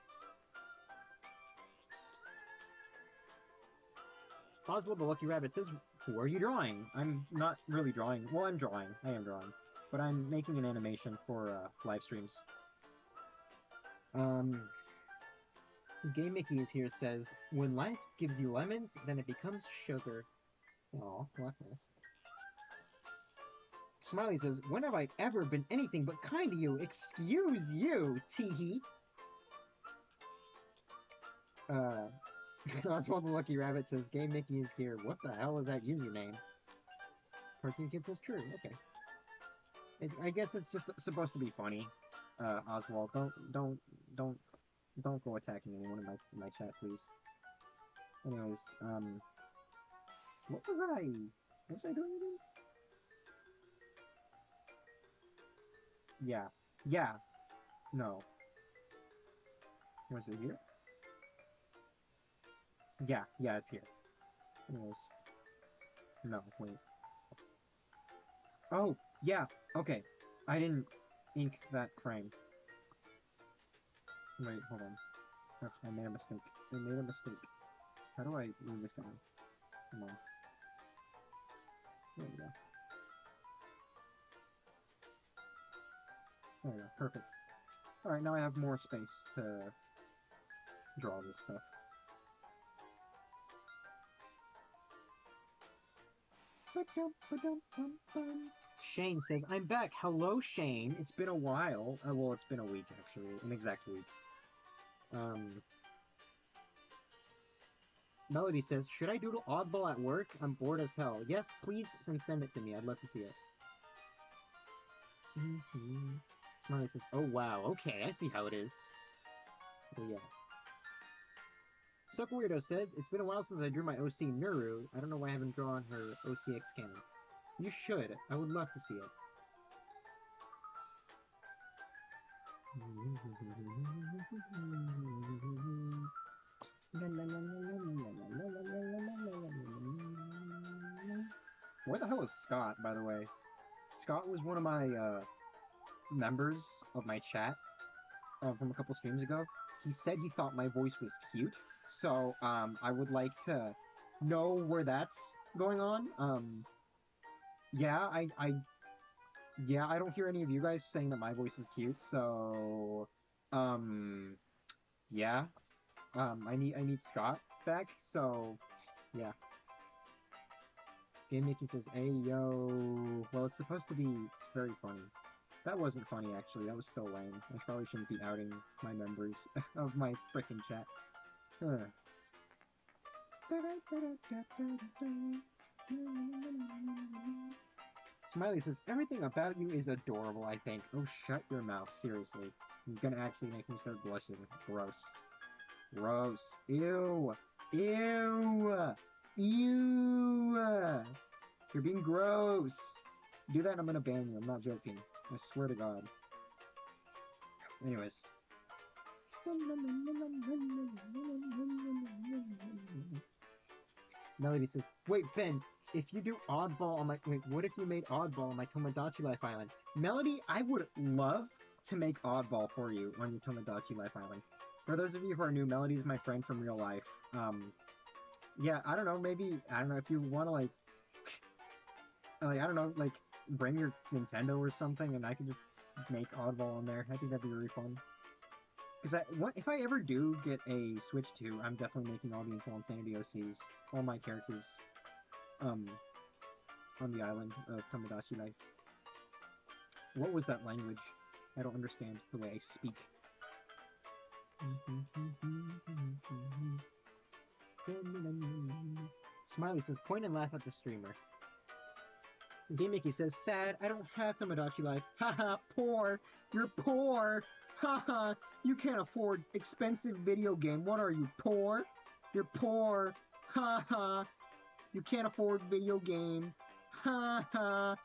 Oswald the Lucky Rabbit says, who are you drawing? I'm not really drawing. Well, I'm drawing. I am drawing. But I'm making an animation for live streams. Gay Mickey is here, says, when life gives you lemons, then it becomes sugar. Aw, well, that's nice. Smiley says, when have I ever been anything but kind to you? Excuse you, teehee. Oswald the Lucky Rabbit says, Gay Mickey is here. What the hell is that username? Cartoon Kid says true. Okay. I guess it's just supposed to be funny. Oswald, don't go attacking anyone in my chat, please. Anyways, what was I doing again? Yeah. No. Was it here? Yeah, it's here. Anyways. No, wait. Oh, yeah, okay. I didn't ink that frame. Wait, hold on. Okay, I made a mistake. How do I move this down? Come on. There we go. There we go, perfect. Alright, now I have more space to draw this stuff. Shane says, I'm back. Hello, Shane. It's been a while. Well, it's been a week, actually. An exact week. Melody says, should I doodle oddball at work? I'm bored as hell. Yes, please, send it to me. I'd love to see it. Smiley says, oh, wow. Okay, I see how it is. Oh, yeah. Suck Weirdo says, it's been a while since I drew my OC Nuru. I don't know why I haven't drawn her OCX canon. You should. I would love to see it. Where the hell is Scott, by the way? Scott was one of my members of my chat from a couple streams ago. He said he thought my voice was cute, so I would like to know where that's going on. Yeah, I don't hear any of you guys saying that my voice is cute, so yeah. I need Scott back, so yeah. Game Mickey says, hey yo. Well, it's supposed to be very funny. That wasn't funny, actually. That was so lame. I probably shouldn't be outing my members of my frickin' chat. Smiley says, everything about you is adorable, I think. Oh, shut your mouth, seriously. You're gonna actually make me start blushing. Gross. Gross. Ew. Ew. Ew. You're being gross. Do that and I'm gonna ban you. I'm not joking. I swear to God. Anyways. Melody says, wait, Ben, if you do Oddball on my... Wait, what if you made Oddball on my Tomodachi Life Island? Melody, I would love to make Oddball for you on your Tomodachi Life Island. For those of you who are new, Melody's my friend from real life. Yeah, I don't know, maybe, I don't know, if you want to, like, I don't know, like, bring your Nintendo or something and I could just make Oddball on there. I think that'd be really fun. Because if I ever do get a Switch 2, I'm definitely making all the Inkwell Insanity OCs, all my characters, on the island of Tomodachi Life. What was that language? I don't understand the way I speak. Smiley says, point and laugh at the streamer. Game Mickey says, sad, I don't have Tomodachi Life. Haha, poor. You're poor. Haha, you can't afford expensive video game. What are you, poor? You're poor. Haha, you can't afford video game. Haha.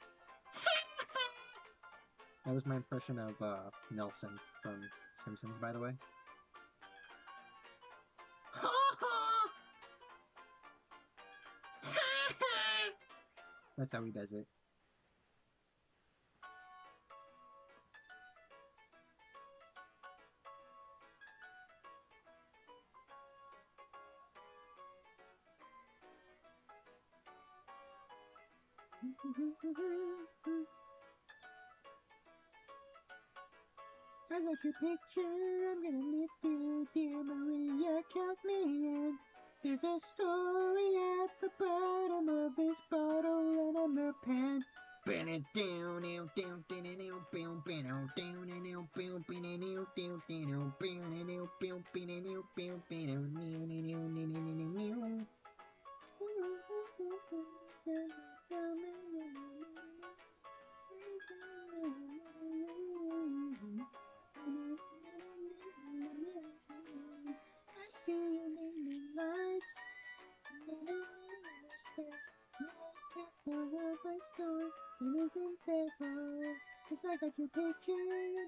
That was my impression of Nelson from Simpsons, by the way. That's how he does it. I got your picture, I'm gonna live through, dear Maria, count me in. There's a story at the bottom of this bottle and I'm a pen. I see you naming lights, and then I took the world by storm, and isn't there far? Cause I got your picture,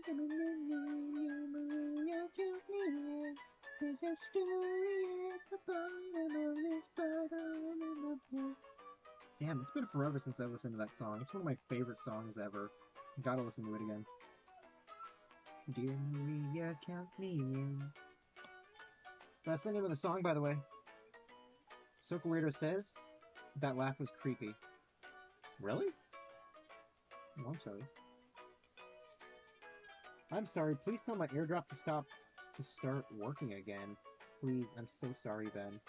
and Maria, count me in. There's a story at the bottom of this bottle in the pool. Damn, it's been forever since I listened to that song. It's one of my favorite songs ever. Gotta listen to it again. Dear Maria, count me in. That's the name of the song, by the way. Soka Weirdo says that laugh was creepy. Really? Oh, I'm sorry. I'm sorry. Please tell my airdrop to start working again. Please. I'm so sorry, Ben.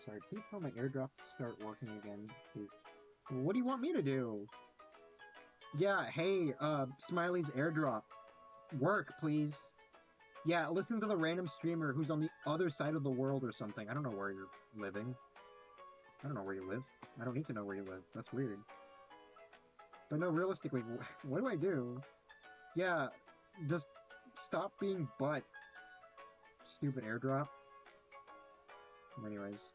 Sorry. Please tell my airdrop to start working again, please. What do you want me to do? Yeah. Hey, Smiley's airdrop. Work, please. Yeah, listen to the random streamer who's on the other side of the world or something. I don't know where you're living. I don't know where you live. I don't need to know where you live. That's weird. But no, realistically, what do I do? Yeah, just stop being butt. Stupid airdrop. Anyways.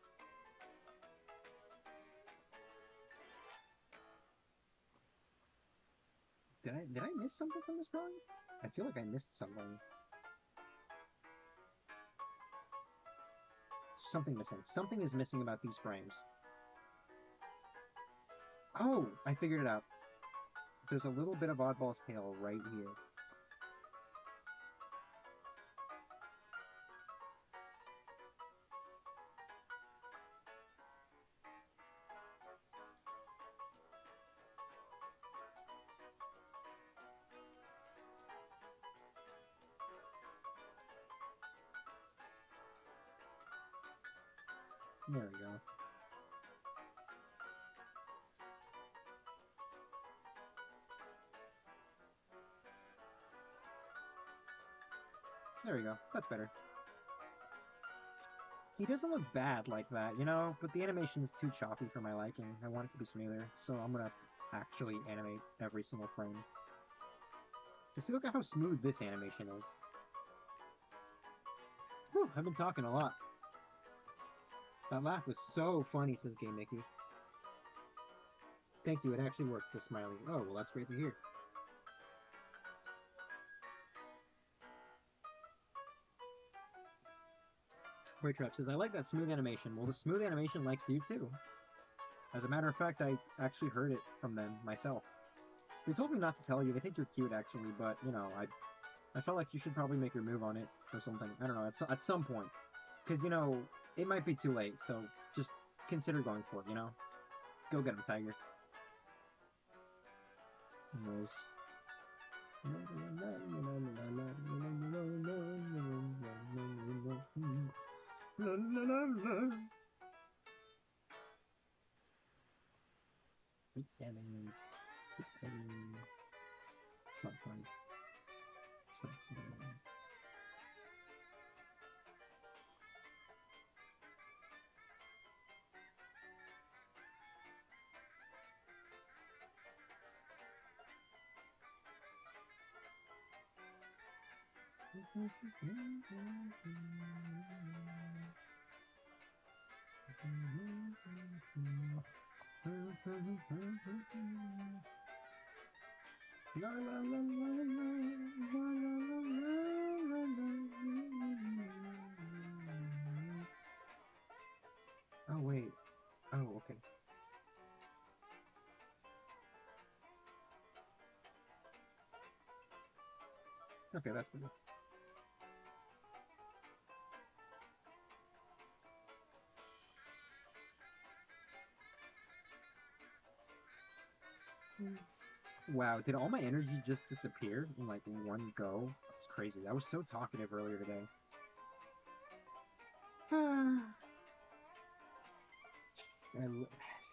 Did I miss something from this drawing? I feel like I missed something. Something missing. Something is missing about these frames. Oh, I figured it out. There's a little bit of Oddball's tail right here. There we go. There we go. That's better. He doesn't look bad like that, you know? But the animation is too choppy for my liking. I want it to be smoother, so I'm gonna actually animate every single frame. Just look at how smooth this animation is. Whew, I've been talking a lot. That laugh was so funny, says Gay Mickey. Thank you, it actually worked, says Smiley. Oh, well, that's great to hear. Trap says, I like that smooth animation. Well, the smooth animation likes you too. As a matter of fact, I actually heard it from them myself. They told me not to tell you. They think you're cute, actually, but, you know, I felt like you should probably make your move on it or something. I don't know, at some point. Because, you know, it might be too late, so just consider going for it, you know? Go get him, Tiger. Anyways. Six, seven. It's not funny. It's not funny. Oh, wait. Oh, okay. Okay, that's pretty good. Wow, did all my energy just disappear in like one go? That's crazy. I was so talkative earlier today.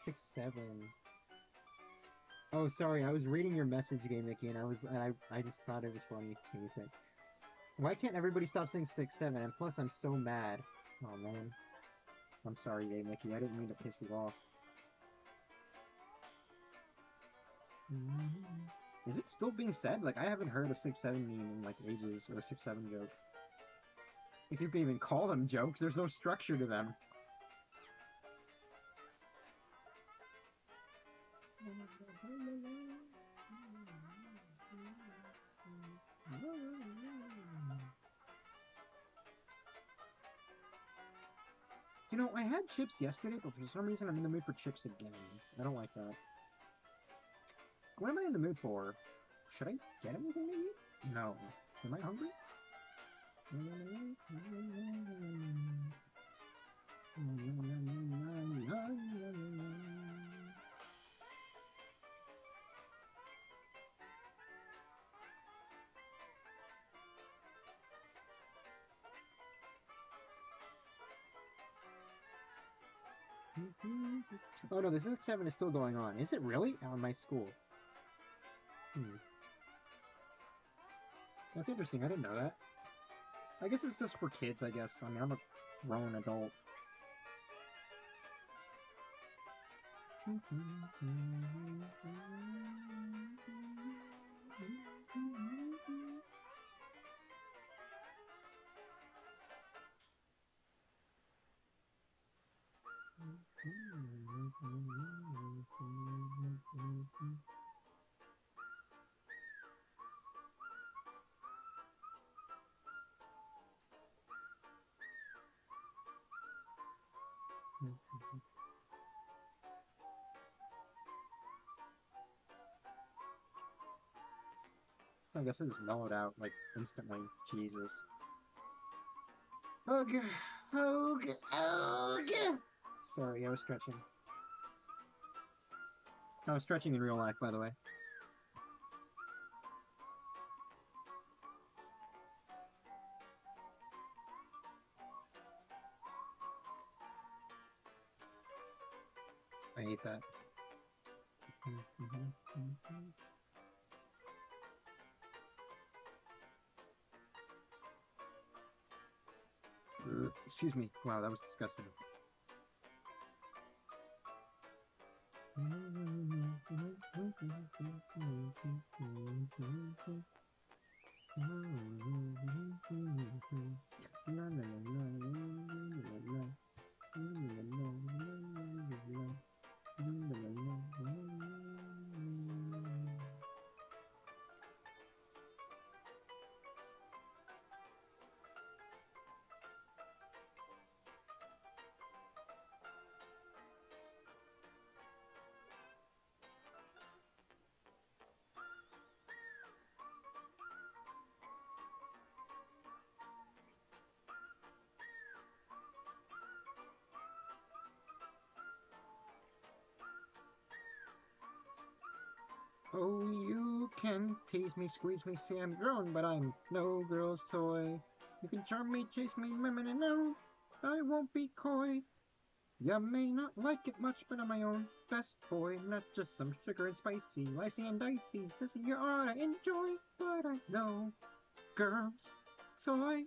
6-7. Oh, sorry, I was reading your message, Game Mickey, and I just thought it was funny when you said, why can't everybody stop saying 6-7? And plus, I'm so mad. Oh man, I'm sorry, Game Mickey. I didn't mean to piss you off. Is it still being said? Like, I haven't heard a 6-7 meme in like ages, or a 6-7 joke. If you can even call them jokes, there's no structure to them. You know, I had chips yesterday, but for some reason I'm in the mood for chips again. I don't like that. What am I in the mood for? Should I get anything to eat? No. Am I hungry? Oh no, the 6-7 is still going on. Is it really? On my school. That's interesting, I didn't know that. I guess it's just for kids, I guess. I mean, I'm a grown adult. I guess it just mellowed out, like, instantly. Jesus. Ugh. Ugh, ugh. Sorry, I was stretching. I was stretching in real life, by the way. I hate that. Excuse me. Wow, that was disgusting. can tease me, squeeze me, say I'm grown, but I'm no girl's toy. You can charm me, chase me, and no, I won't be coy. You may not like it much, but I'm my own best boy, not just some sugar and spicy, icey and dicey, sissy you ought to enjoy, but I'm no girl's toy.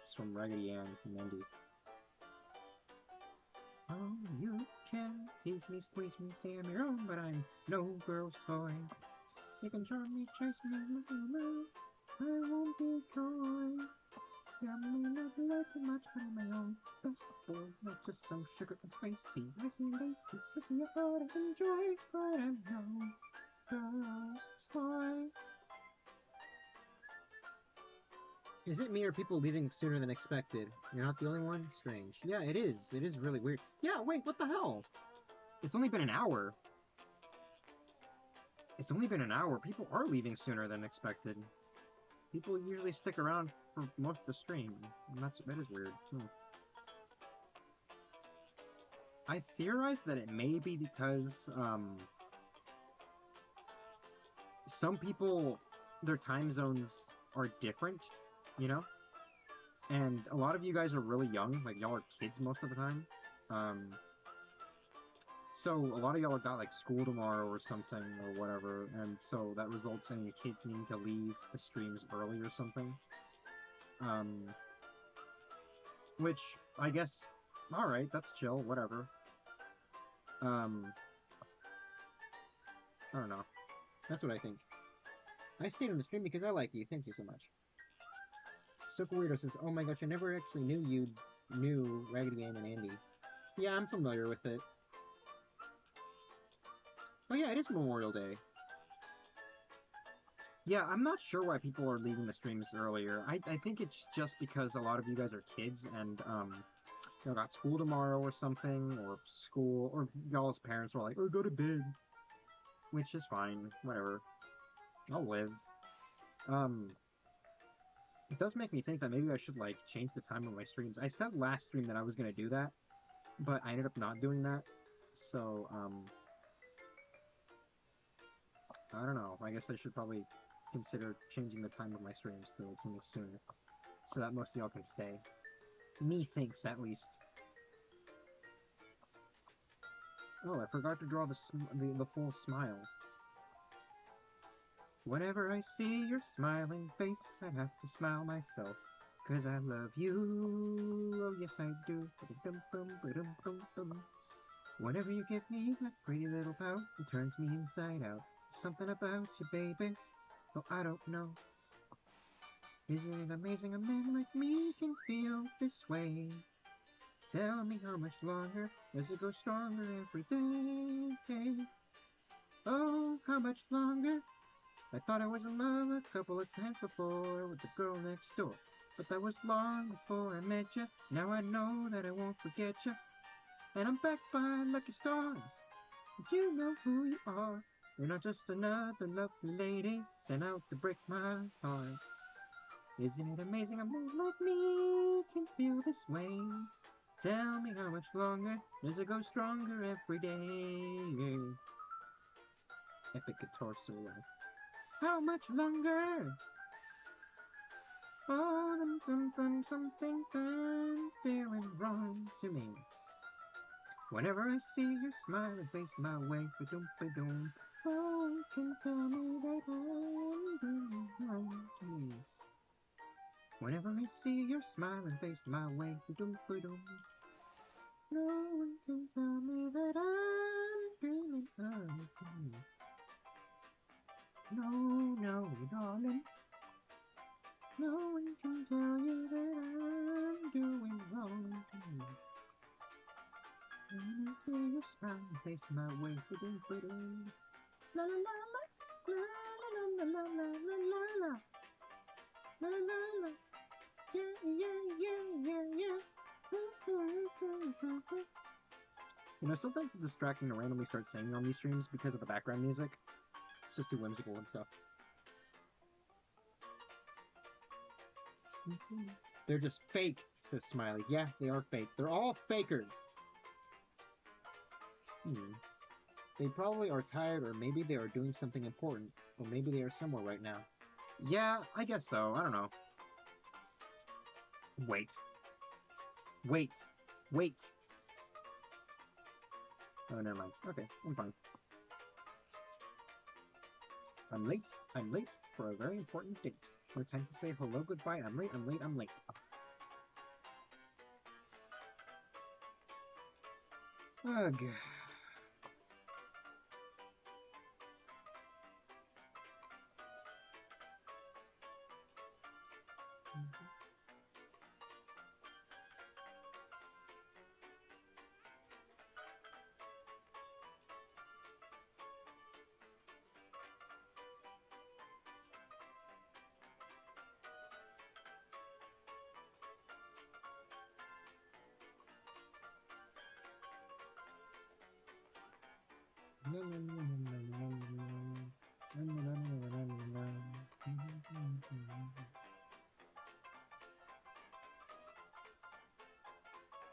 It's from Raggedy Ann and Andy. Oh, you can tease me, squeeze me, say I'm your own, but I'm no girl's toy. You can charm me, chase me, I won't be coy. Yeah, I may not like it much, but I'm my own best boy, not just some sugar and spicy, icy and icy, sissy you ought to enjoy, but I'm no girl's toy. Is it me or people leaving sooner than expected? You're not the only one? Strange. Yeah, it is. It is really weird. Yeah, wait, what the hell? It's only been an hour. It's only been an hour. People are leaving sooner than expected. People usually stick around for most of the stream. And that is weird. I theorize that it may be because, some people, their time zones are different, you know? And a lot of you guys are really young, like y'all are kids most of the time. So a lot of y'all have got like school tomorrow or something or whatever, and so that results in your kids needing to leave the streams early or something. Which I guess, all right, that's chill, whatever. I don't know. That's what I think. I stayed on the stream because I like you. Thank you so much. Soka Weirdo says, oh my gosh, I never actually knew you knew Raggedy Ann and Andy. Yeah, I'm familiar with it. Oh yeah, it is Memorial Day. Yeah, I'm not sure why people are leaving the streams earlier. I think it's just because a lot of you guys are kids and, y'all got school tomorrow or something, or school, or y'all's parents were like, oh, go to bed. Which is fine, whatever. I'll live. It does make me think that maybe I should, like, change the time of my streams. I said last stream that I was gonna do that, but I ended up not doing that. So, I don't know. I guess I should probably consider changing the time of my streams to like something sooner, so that most of y'all can stay. Methinks, at least. Oh, I forgot to draw the full smile. Whenever I see your smiling face, I have to smile myself, 'cause I love you. Oh yes I do. Whenever you give me that pretty little pout, it turns me inside out. Something about you, baby. Oh, I don't know. Isn't it amazing a man like me can feel this way? Tell me how much longer does it go stronger every day? Oh, how much longer? I thought I was in love a couple of times before with the girl next door, but that was long before I met you. Now I know that I won't forget you, and I'm back by lucky stars. But you know who you are. You're not just another lovely lady sent out to break my heart. Isn't it amazing a man like me can feel this way? Tell me how much longer does it go stronger every day? Epic guitar solo. How much longer? Oh, something I'm feeling wrong to me. Whenever I see your smiling face my way, ba-dum, oh, you can tell me that I'm feeling wrong to me. Whenever I see your smiling face my way, ba-dum, no one can tell me that I'm dreaming of you. No, darling. No one can tell you that I'm doing wrong to you. When I see your smiling face my way, ba-dum, la la la la, la la la la la la la la la la, yeah. You know, sometimes it's distracting to randomly start singing on these streams because of the background music. It's just too whimsical and stuff. They're just fake, says Smiley. Yeah, they are fake. They're all fakers. They probably are tired, or maybe they are doing something important, or maybe they are somewhere right now. Yeah, I guess so. I don't know. Wait. Wait. Wait. Oh, never mind. Okay, I'm fine. I'm late. I'm late for a very important date. No time to say hello, goodbye. I'm late. I'm late. I'm late. Ugh.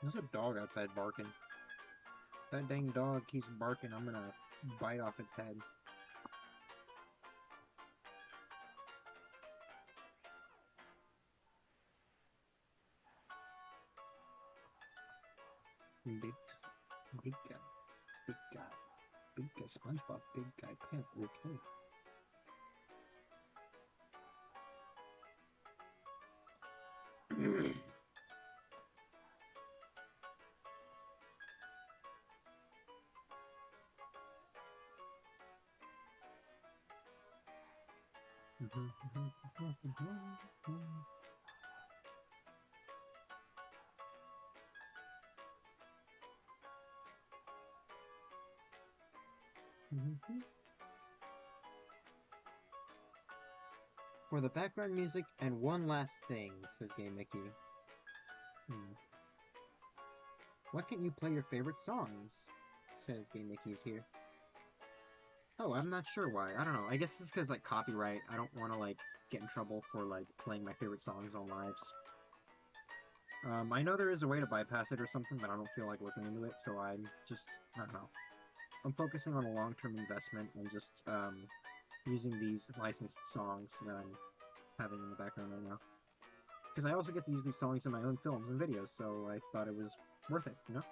There's a dog outside barking. If that dang dog keeps barking, I'm gonna bite off its head. Big, big guy, big guy, big guy, SpongeBob, big guy pants. Okay. For the background music and one last thing, says Game Mickey. Why can't you play your favorite songs? Says Game Mickey's here. Oh, I'm not sure why. I don't know. I guess it's because, like, copyright. I don't want to, like, get in trouble for, like, playing my favorite songs on lives. I know there is a way to bypass it or something, but I don't feel like looking into it, so I'm just, I don't know. I'm focusing on a long-term investment and just, using these licensed songs that I'm having in the background right now. Because I also get to use these songs in my own films and videos, so I thought it was worth it, you know?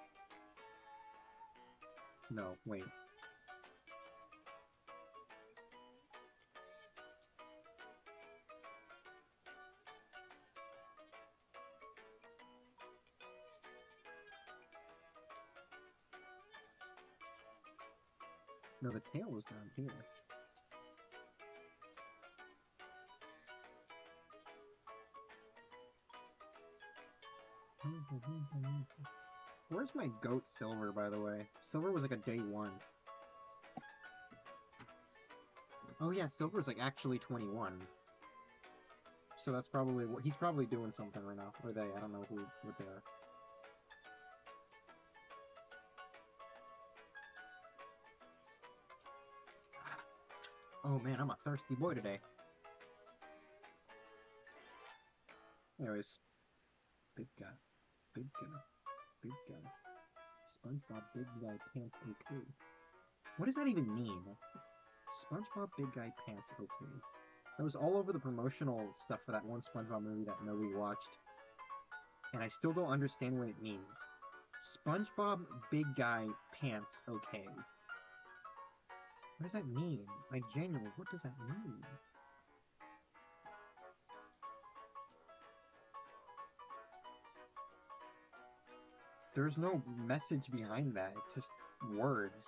No, wait. No, the tail was down here. Where's my goat Silver, by the way? Silver was like a day one. Oh yeah, Silver's like actually 21. So that's probably what he's probably doing something right now. Or they, I don't know what they are. Oh man, I'm a thirsty boy today. Anyways. Big guy. Big guy. Big guy. SpongeBob Big Guy Pants Okay. What does that even mean? SpongeBob Big Guy Pants Okay. That was all over the promotional stuff for that one SpongeBob movie that nobody watched. And I still don't understand what it means. SpongeBob Big Guy Pants Okay. What does that mean? Like, genuinely, what does that mean? There's no message behind that. It's just words.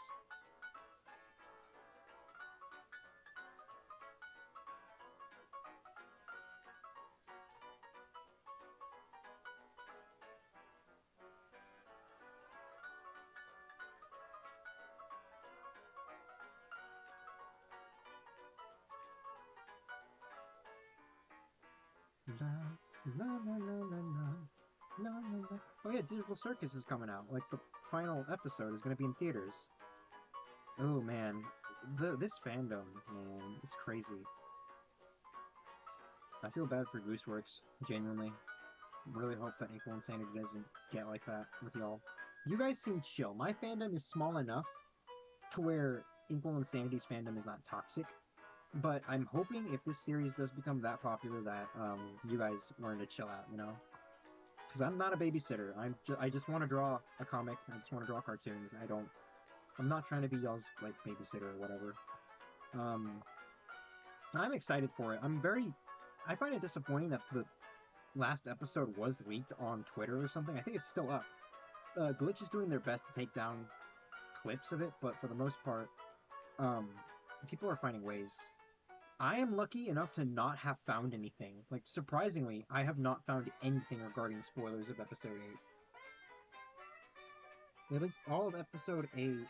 La, la, la, la, la, la. La, la, la. Oh yeah, Digital Circus is coming out. Like, the final episode is going to be in theaters. Oh man, this fandom, man, it's crazy. I feel bad for Gooseworks, genuinely. Really hope that Inkwell Insanity doesn't get like that with y'all. You guys seem chill. My fandom is small enough to where Inkwell Insanity's fandom is not toxic. But I'm hoping if this series does become that popular that you guys learn to chill out, you know? Because I'm not a babysitter. I just want to draw a comic. I just want to draw cartoons. I'm not trying to be y'all's like babysitter or whatever. I'm excited for it. I find it disappointing that the last episode was leaked on Twitter or something. I think it's still up. Glitch is doing their best to take down clips of it, but for the most part, people are finding ways. I am lucky enough to not have found anything. Like, surprisingly, I have not found anything regarding spoilers of episode 8. They leaked all of episode 8.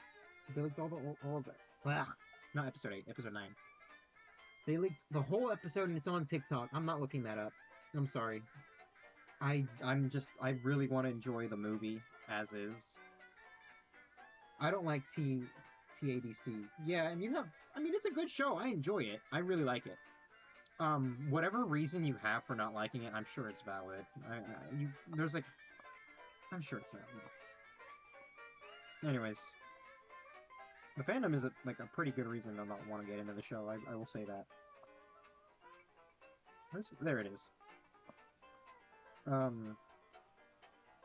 They leaked all of it. Ugh, not episode 8, episode 9. They leaked the whole episode and it's on TikTok. I'm not looking that up. I'm sorry. I really want to enjoy the movie as is. I don't like TADC. Yeah, and it's a good show. I enjoy it. I really like it. Whatever reason you have for not liking it, I'm sure it's valid. I'm sure it's valid. Anyways, the fandom is a pretty good reason to not want to get into the show. I will say that. There it is. What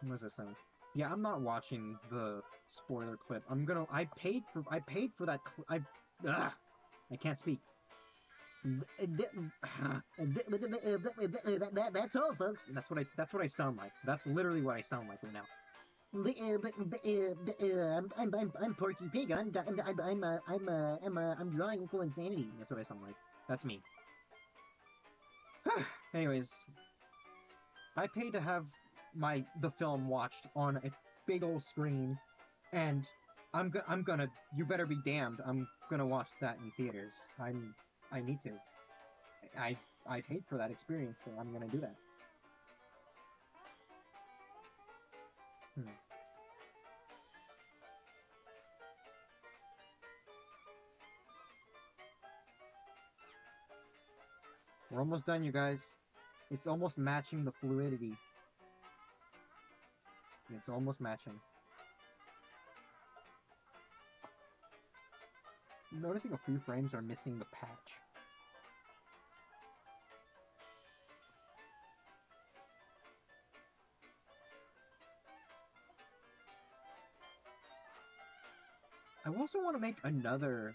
was this thing? Yeah, I'm not watching the spoiler clip. I paid for that I can't speak. That's all, folks. That's what I sound like. That's literally what I sound like right now. I'm Porky Pig. I'm drawing Inkwell Insanity. That's what I sound like. That's me. Anyways, I paid to have the film watched on a big old screen, and you better be damned. I'm gonna watch that in theaters. I need to. I paid for that experience, so I'm gonna do that. We're almost done, you guys. It's almost matching the fluidity. It's almost matching. I'm noticing a few frames are missing the patch. I also want to make another,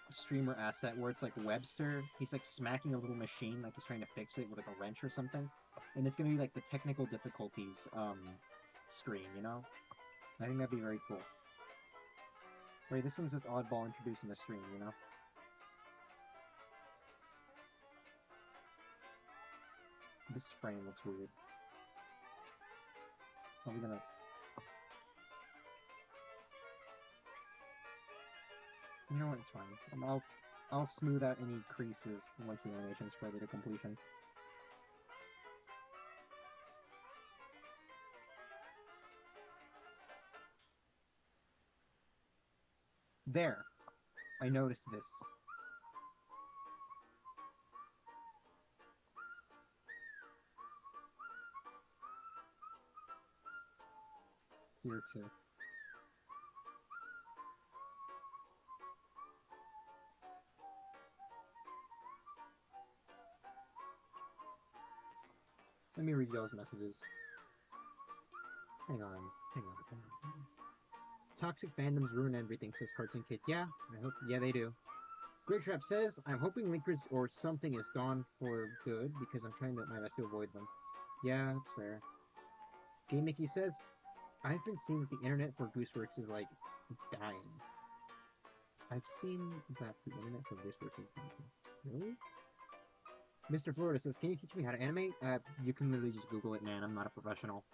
streamer asset where it's like Webster. He's like smacking a little machine, like he's trying to fix it with like a wrench or something. And it's gonna be like the technical difficulties, screen, you know? I think that'd be very cool. Wait, this one's just oddball introducing the stream, you know? This frame looks weird. Are we gonna... You know what, it's fine. I'll smooth out any creases once the animation's further to completion. There! I noticed this. Here too. Let me read y'all's messages. Hang on. Toxic fandoms ruin everything, says Cartoon Kid. Yeah, yeah, they do. Great Trap says, I'm hoping Linkers or something is gone for good because I'm trying my best to avoid them. Yeah, that's fair. Gay Mickey says, I've been seeing that the internet for Gooseworks is, like, dying. I've seen that the internet for Gooseworks is dying. Really? Mr. Florida says, can you teach me how to animate? You can literally just Google it, man. I'm not a professional.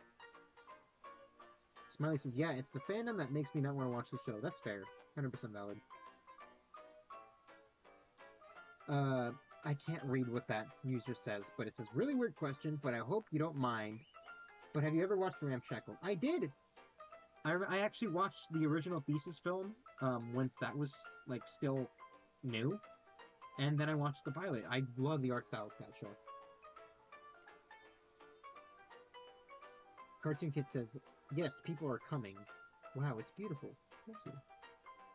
Smiley says, yeah, it's the fandom that makes me not want to watch the show. That's fair. 100% valid. I can't read what that user says, but it says, really weird question, but I hope you don't mind. But have you ever watched Ramshackle? I did! I actually watched the original Thesis film, once that was, like, still new. And then I watched the pilot. I love the art style of that show. Cartoon Kid says, Yes, people are coming. Wow, it's beautiful. Thank you.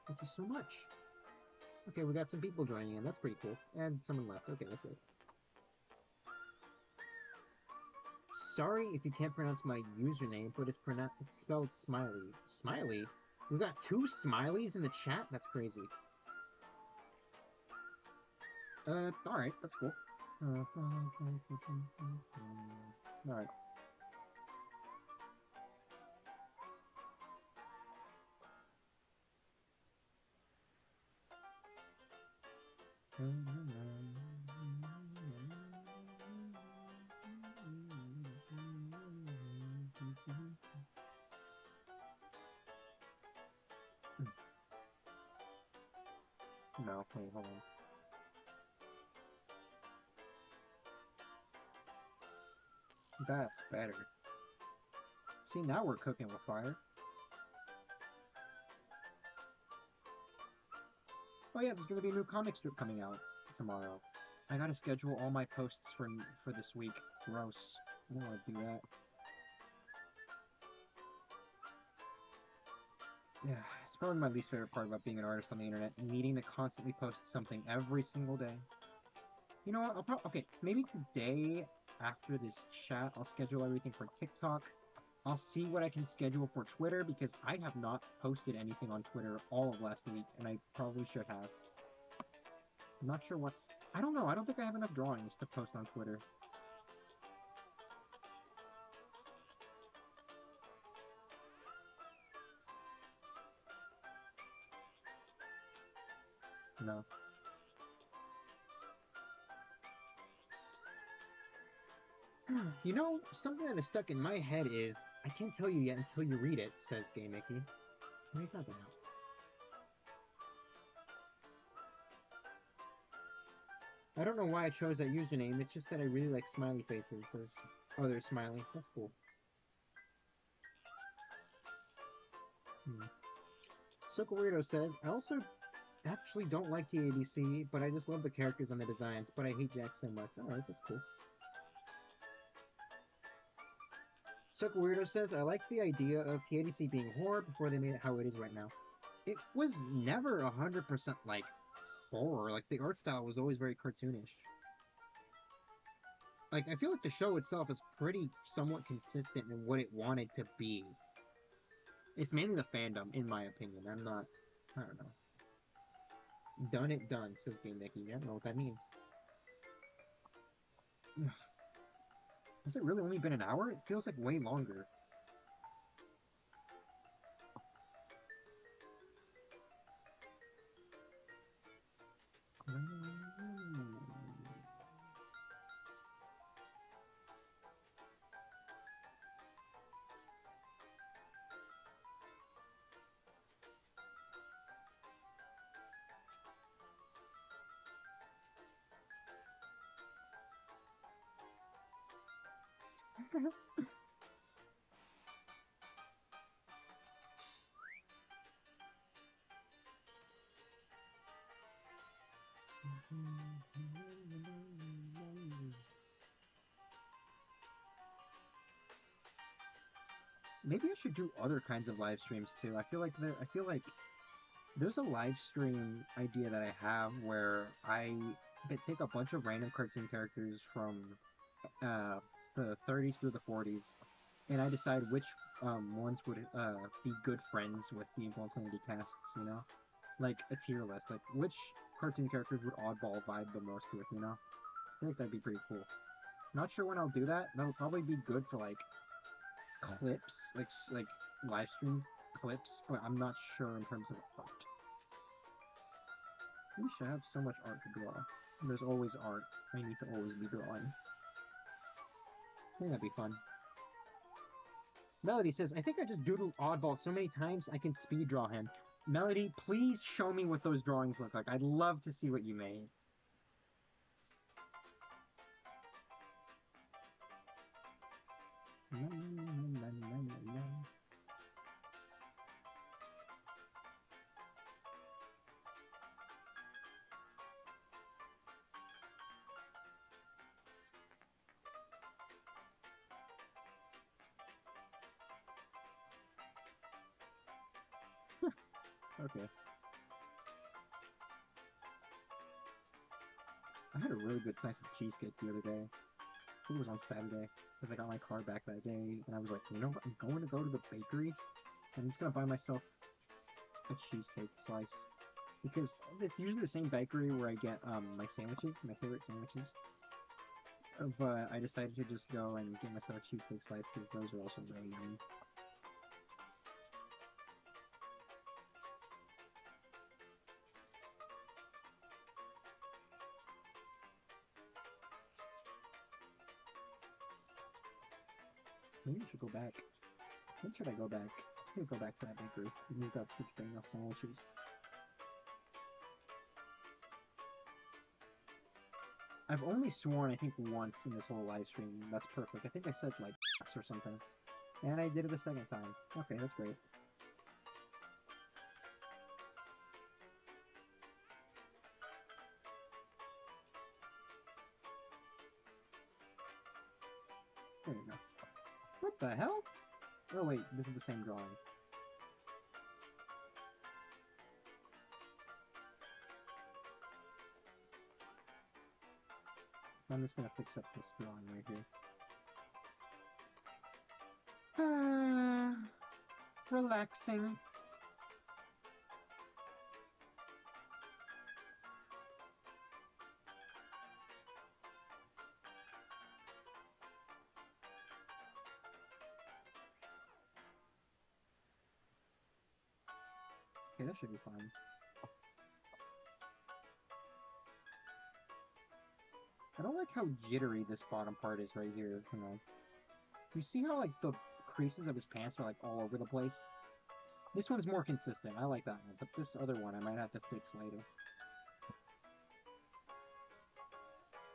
Thank you so much. Okay, we got some people joining in. That's pretty cool. And someone left. Okay, that's good. Sorry if you can't pronounce my username, but it's spelled Smiley. Smiley? We got 2 smileys in the chat? That's crazy. Alright, that's cool. Alright. No, wait, hold on. That's better. See, now we're cooking with fire. Oh yeah, there's gonna be a new comic strip coming out tomorrow. I gotta schedule all my posts for this week. Gross. I don't wanna do that. Yeah, it's probably my least favorite part about being an artist on the internet, needing to constantly post something every single day. You know what? Okay, maybe today after this chat, I'll schedule everything for TikTok. I'll see what I can schedule for Twitter because I have not posted anything on Twitter all of last week, and I probably should have. I'm not sure what. I don't know. I don't think I have enough drawings to post on Twitter. No. You know, something that is stuck in my head is I can't tell you yet until you read it, says Gay Mickey. Where you got that out? I don't know why I chose that username. It's just that I really like smiley faces. Says, oh, there's Smiley. That's cool. Sucker Weirdo says, I also actually don't like TADC, but I just love the characters and the designs, but I hate Jack so much. Alright, that's cool. Sucker Weirdo says, I liked the idea of TADC being horror before they made it how it is right now. It was never 100% like horror. Like, the art style was always very cartoonish. Like, I feel like the show itself is pretty somewhat consistent in what it wanted to be. It's mainly the fandom, in my opinion. I don't know. Done it done, says Game Mickey. I don't know what that means. Has it really only been an hour? It feels like way longer. Maybe I should do other kinds of live streams too. I feel like there's a live stream idea that I have where I take a bunch of random cartoon characters from uh, the 30s through the 40s, and I decide which ones would be good friends with the Inkwell Insanity casts, you know? Like a tier list, like which cartoon characters would oddball vibe the most with, you know? I feel like that'd be pretty cool. Not sure when I'll do that. That'll probably be good for like clips, like live stream clips, but I'm not sure in terms of art. I wish I have so much art to draw. There's always art. I need to always be drawing. I think that'd be fun. Melody says, I think I just doodled Oddball so many times I can speed draw him. Melody, please show me what those drawings look like. I'd love to see what you made. Okay. I had a really good slice of cheesecake the other day. I think it was on Saturday, because I got my car back that day, and I was like, you know what, I'm going to go to the bakery, and I'm just going to buy myself a cheesecake slice. Because it's usually the same bakery where I get my sandwiches, my favorite sandwiches. But I decided to just go and get myself a cheesecake slice, because those are also really yummy. Maybe I should go back. When should I go back? I'm gonna go back to that bakery. We've got such bang off sandwiches. I've only sworn, I think, once in this whole live stream. That's perfect. I think I said, like, or something. And I did it the second time. Okay, that's great. There we go. What the hell? Oh, wait, this is the same drawing. I'm just gonna fix up this drawing right here. Relaxing. Okay, that should be fine. I don't like how jittery this bottom part is right here. Hang on. You see how, like, the creases of his pants are, like, all over the place? This one's more consistent. I like that one. But this other one I might have to fix later.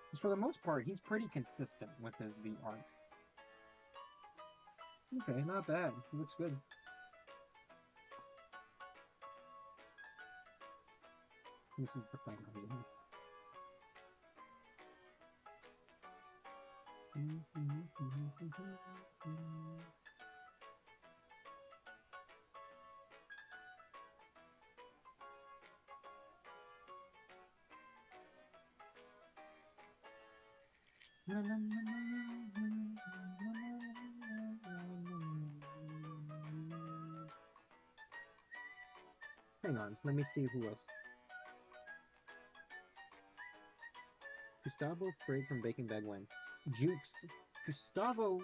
Because for the most part, he's pretty consistent with the art. Okay, not bad. He looks good. This is the thing over here. Hang on, let me see who else. Gustavo Frig from Baking Bag when? Jukes. Gustavo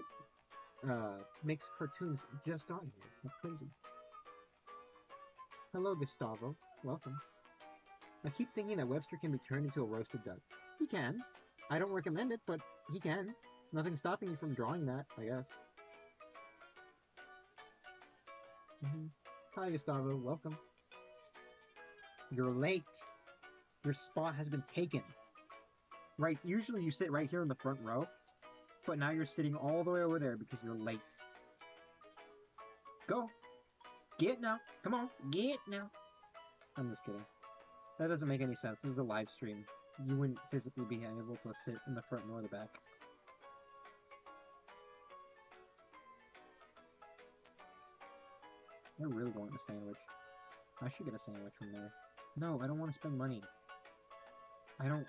makes cartoons just got here. That's crazy. Hello, Gustavo. Welcome. I keep thinking that Webster can be turned into a roasted duck. He can. I don't recommend it, but he can. Nothing stopping you from drawing that, I guess. Hi, Gustavo. Welcome. You're late. Your spot has been taken. Right, usually you sit right here in the front row, but now you're sitting all the way over there because you're late. Go. Get now. Come on. Get now. I'm just kidding. That doesn't make any sense. This is a live stream. You wouldn't physically be able to sit in the front nor the back. I really want a sandwich. I should get a sandwich from there. No, I don't want to spend money. I'm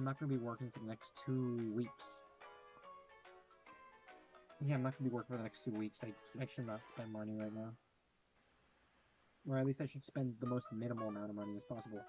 not going to be working for the next 2 weeks. Yeah, I'm not going to be working for the next 2 weeks. I should not spend money right now. Or at least I should spend the most minimal amount of money as possible.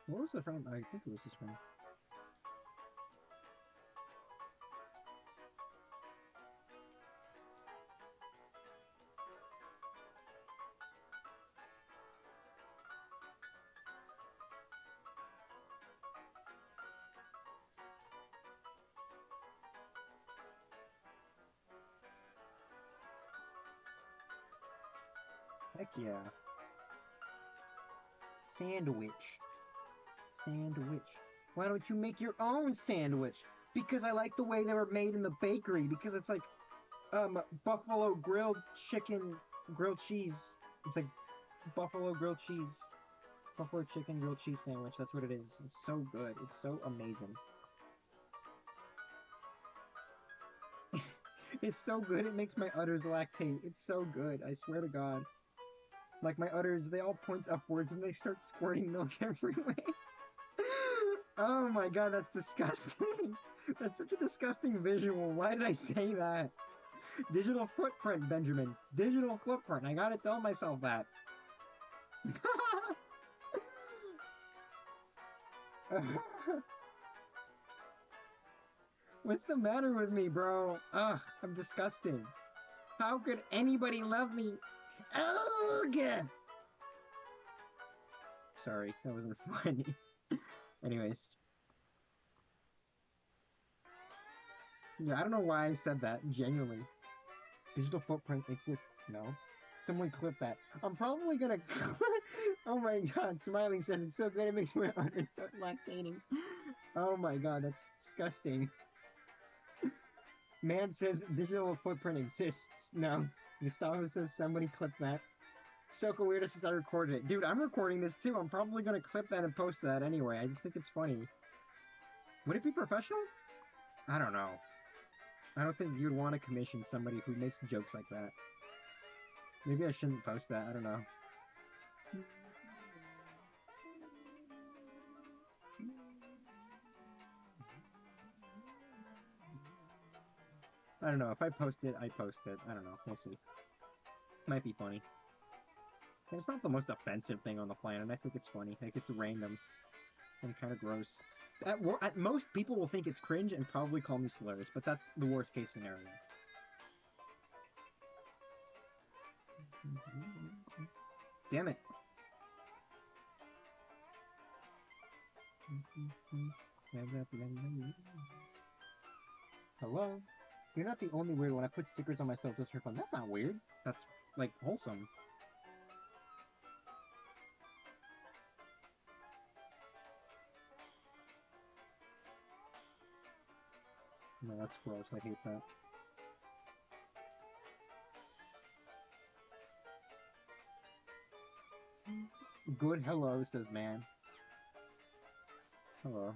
What was the front? I think it was this one. Heck yeah. Sandwich. Sandwich. Why don't you make your own sandwich? Because I like the way they were made in the bakery, because it's like, buffalo grilled chicken, grilled cheese. It's like buffalo grilled cheese, buffalo chicken grilled cheese sandwich. That's what it is. It's so good. It's so amazing. It's so good, it makes my udders lactate. It's so good, I swear to God. Like, my udders, they all point upwards and they start squirting milk everywhere. Oh my God, that's disgusting. That's such a disgusting visual. Why did I say that? Digital footprint, Benjamin. Digital footprint. I gotta tell myself that. What's the matter with me, bro? Ugh, I'm disgusting. How could anybody love me? Ugh! Sorry, that wasn't funny. Anyways. Yeah, I don't know why I said that, genuinely. Digital footprint exists, no? Someone clip that. I'm probably gonna... Oh my God, Smiley said it's so good it makes my udders start lactating. Oh my God, that's disgusting. Man says digital footprint exists. No. Gustavo says somebody clip that. Soka Weirdo says I recorded it. Dude, I'm recording this too. I'm probably gonna clip that and post that anyway. I just think it's funny. Would it be professional? I don't know. I don't think you'd want to commission somebody who makes jokes like that. Maybe I shouldn't post that. I don't know. I don't know. If I post it, I post it. I don't know. We'll see. Might be funny. And it's not the most offensive thing on the planet. I think it's funny. Like, it's random and kind of gross. At most, people will think it's cringe and probably call me slurs, but that's the worst case scenario. Damn it. Hello? You're not the only weird one. I put stickers on myself just for fun. That's not weird. That's, like, wholesome. No, that's gross. I hate that. Good hello, says man. Hello.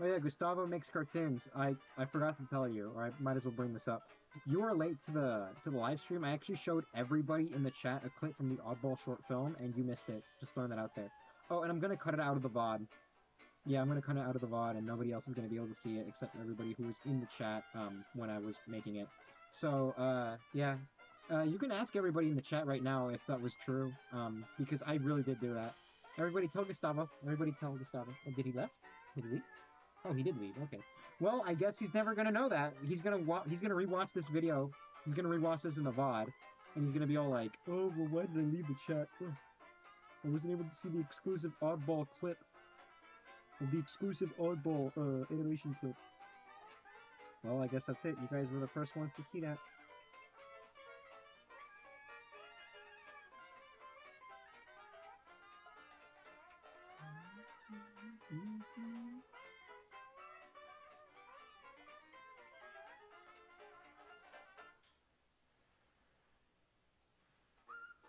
Oh yeah, Gustavo makes cartoons. I forgot to tell you, or I might as well bring this up. You were late to the live stream. I actually showed everybody in the chat a clip from the Oddball short film, and you missed it. Just throwing that out there. Oh, and I'm gonna cut it out of the VOD. Yeah, I'm gonna cut it out of the VOD, and nobody else is gonna be able to see it except everybody who was in the chat when I was making it. So yeah, you can ask everybody in the chat right now if that was true, because I really did do that. Everybody tell Gustavo. Everybody tell Gustavo. Oh, did he left? Did he leave? Oh, he did leave. Okay. Well, I guess he's never gonna know that. He's gonna rewatch this video. He's gonna rewatch this in the VOD, and he's gonna be all like, "Oh, well, why did I leave the chat? Oh, I wasn't able to see the exclusive Oddball clip, the exclusive Oddball animation clip." Well, I guess that's it. You guys were the first ones to see that.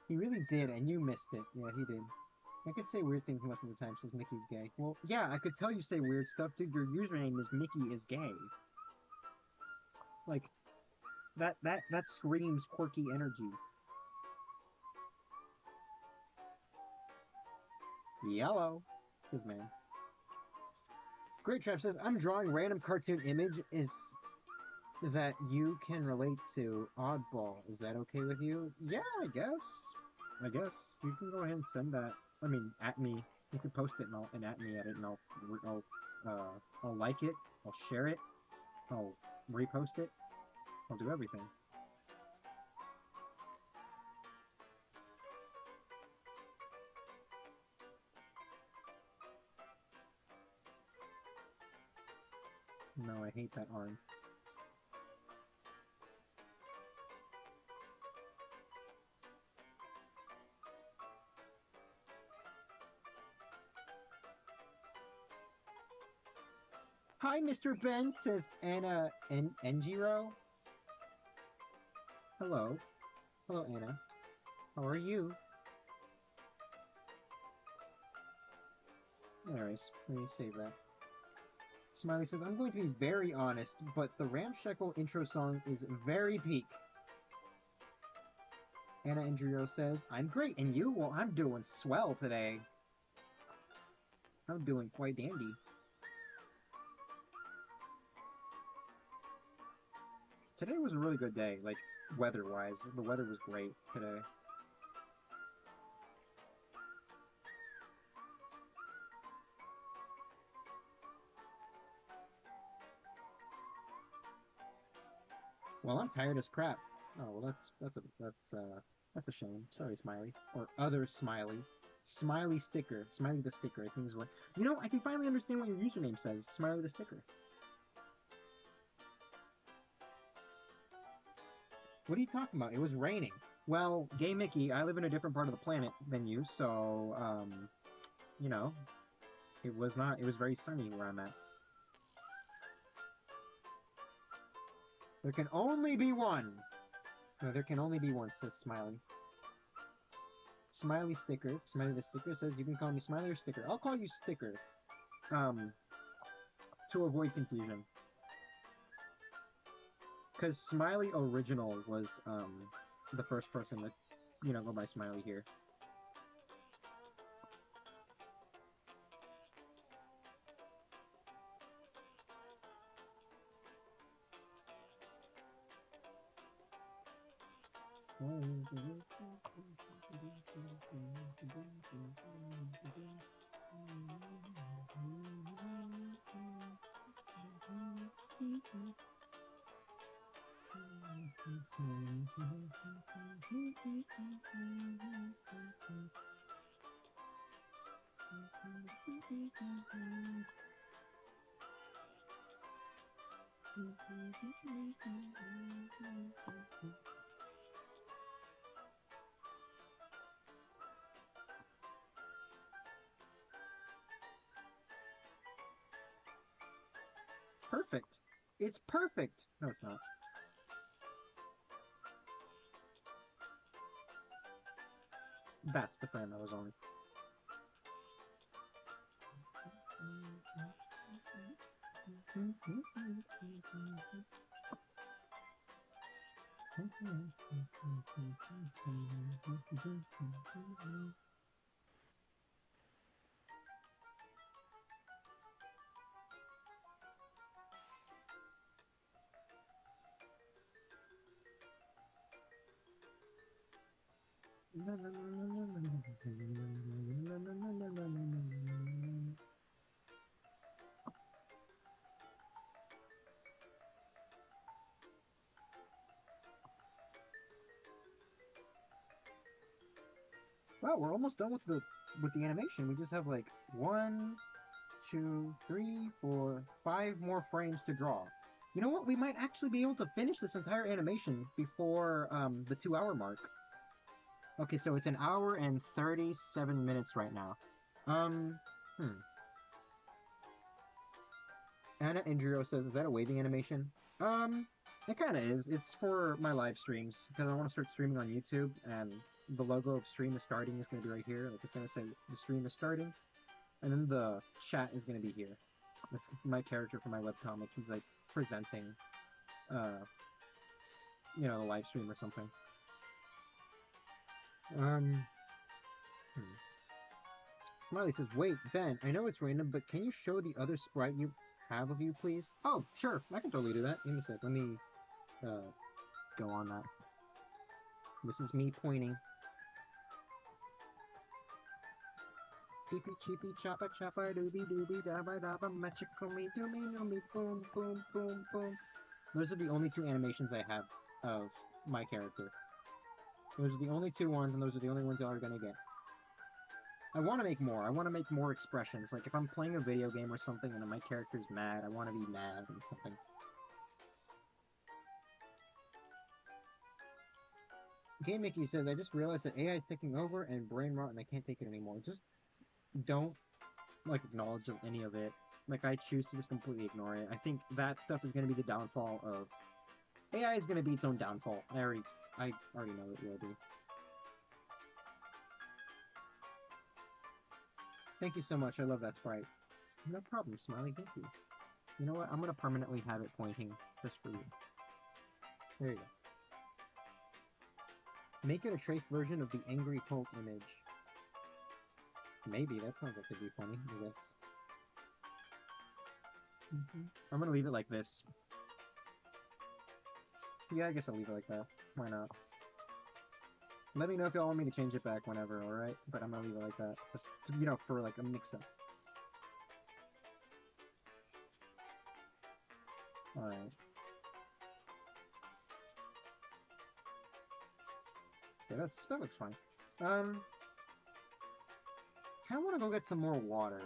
He really did, and you missed it. Yeah, he did. I could say weird things most of the time, says Mickey's gay. Well, yeah, I could tell you say weird stuff, dude. Your username is Mickey is gay. Like, that screams quirky energy. Yellow, says man. Great Trap says, I'm drawing random cartoon image is that you can relate to Oddball. Is that okay with you? Yeah, I guess. I guess. You can go ahead and send that. I mean, at me. You can post it and at me at it, and I'll like it. I'll share it. I'll repost it. I'll do everything. No, I hate that arm. Hi, Mr. Ben, says Anna Enjiro. Hello. Hello, Anna. How are you? Anyways, let me save that. Smiley says, I'm going to be very honest, but the Ramshackle intro song is very peak. Anna Endrio says, I'm great, and you? Well, I'm doing swell today. I'm doing quite dandy. Today was a really good day, like, weather-wise. The weather was great today. Well, I'm tired as crap. Oh, well, that's a shame. Sorry, Smiley. Or other Smiley. Smiley Sticker. Smiley the Sticker, I think is what... You know, I can finally understand what your username says. Smiley the Sticker. What are you talking about? It was raining. Well, Gay Mickey, I live in a different part of the planet than you, so, you know, it was very sunny where I'm at. There can only be one! No, there can only be one, says Smiley. Smiley Sticker. Smiley the Sticker says, you can call me Smiley or Sticker. I'll call you Sticker. To avoid confusion. Because Smiley Original was, the first person to, you know, go by Smiley here. Perfect. It's perfect. No, it's not. That's the frame I was on. Wow, we're almost done with the animation. We just have like 1, 2, 3, 4, 5 more frames to draw. You know what? We might actually be able to finish this entire animation before the 2-hour mark. Okay, so it's 1 hour and 37 minutes right now. Anna Indrio says, is that a waving animation? It kind of is. It's for my live streams, because I want to start streaming on YouTube, and the logo of stream is starting is going to be right here. Like, it's going to say, the stream is starting, and then the chat is going to be here. That's my character for my webcomic. He's, like, presenting, you know, the live stream or something. Smiley says, wait, Ben, I know it's random, but can you show the other sprite you have of you, please? Oh, sure, I can totally do that. Give me a sec, let me, go on that. This is me pointing. Cheepy cheepy choppa choppa doobie doobie dabba dabba magical me doomy noomy boom boom boom boom. Those are the only 2 animations I have of my character. Those are the only 2 ones, and those are the only ones y'all are gonna get. I want to make more. I want to make more expressions. Like, if I'm playing a video game or something and my character's mad, I want to be mad and something. Game Mickey says, I just realized that AI is taking over and brain rot and I can't take it anymore. Just don't, like, acknowledge any of it. like I choose to just completely ignore it. I think that stuff is going to be the downfall of AI is going to be its own downfall. I already know it will be. Thank you so much. I love that sprite. No problem, Smiley. Thank you. You know what? I'm going to permanently have it pointing just for you. There you go. Make it a traced version of the Angry Hulk image. Maybe. That sounds like it'd be funny, I guess. I'm gonna leave it like this. Yeah, I guess I'll leave it like that. Why not? Let me know if y'all want me to change it back whenever, alright? But I'm gonna leave it like that. Just, you know, for like a mix-up. Alright. Yeah, that looks fine. Kinda wanna go get some more water.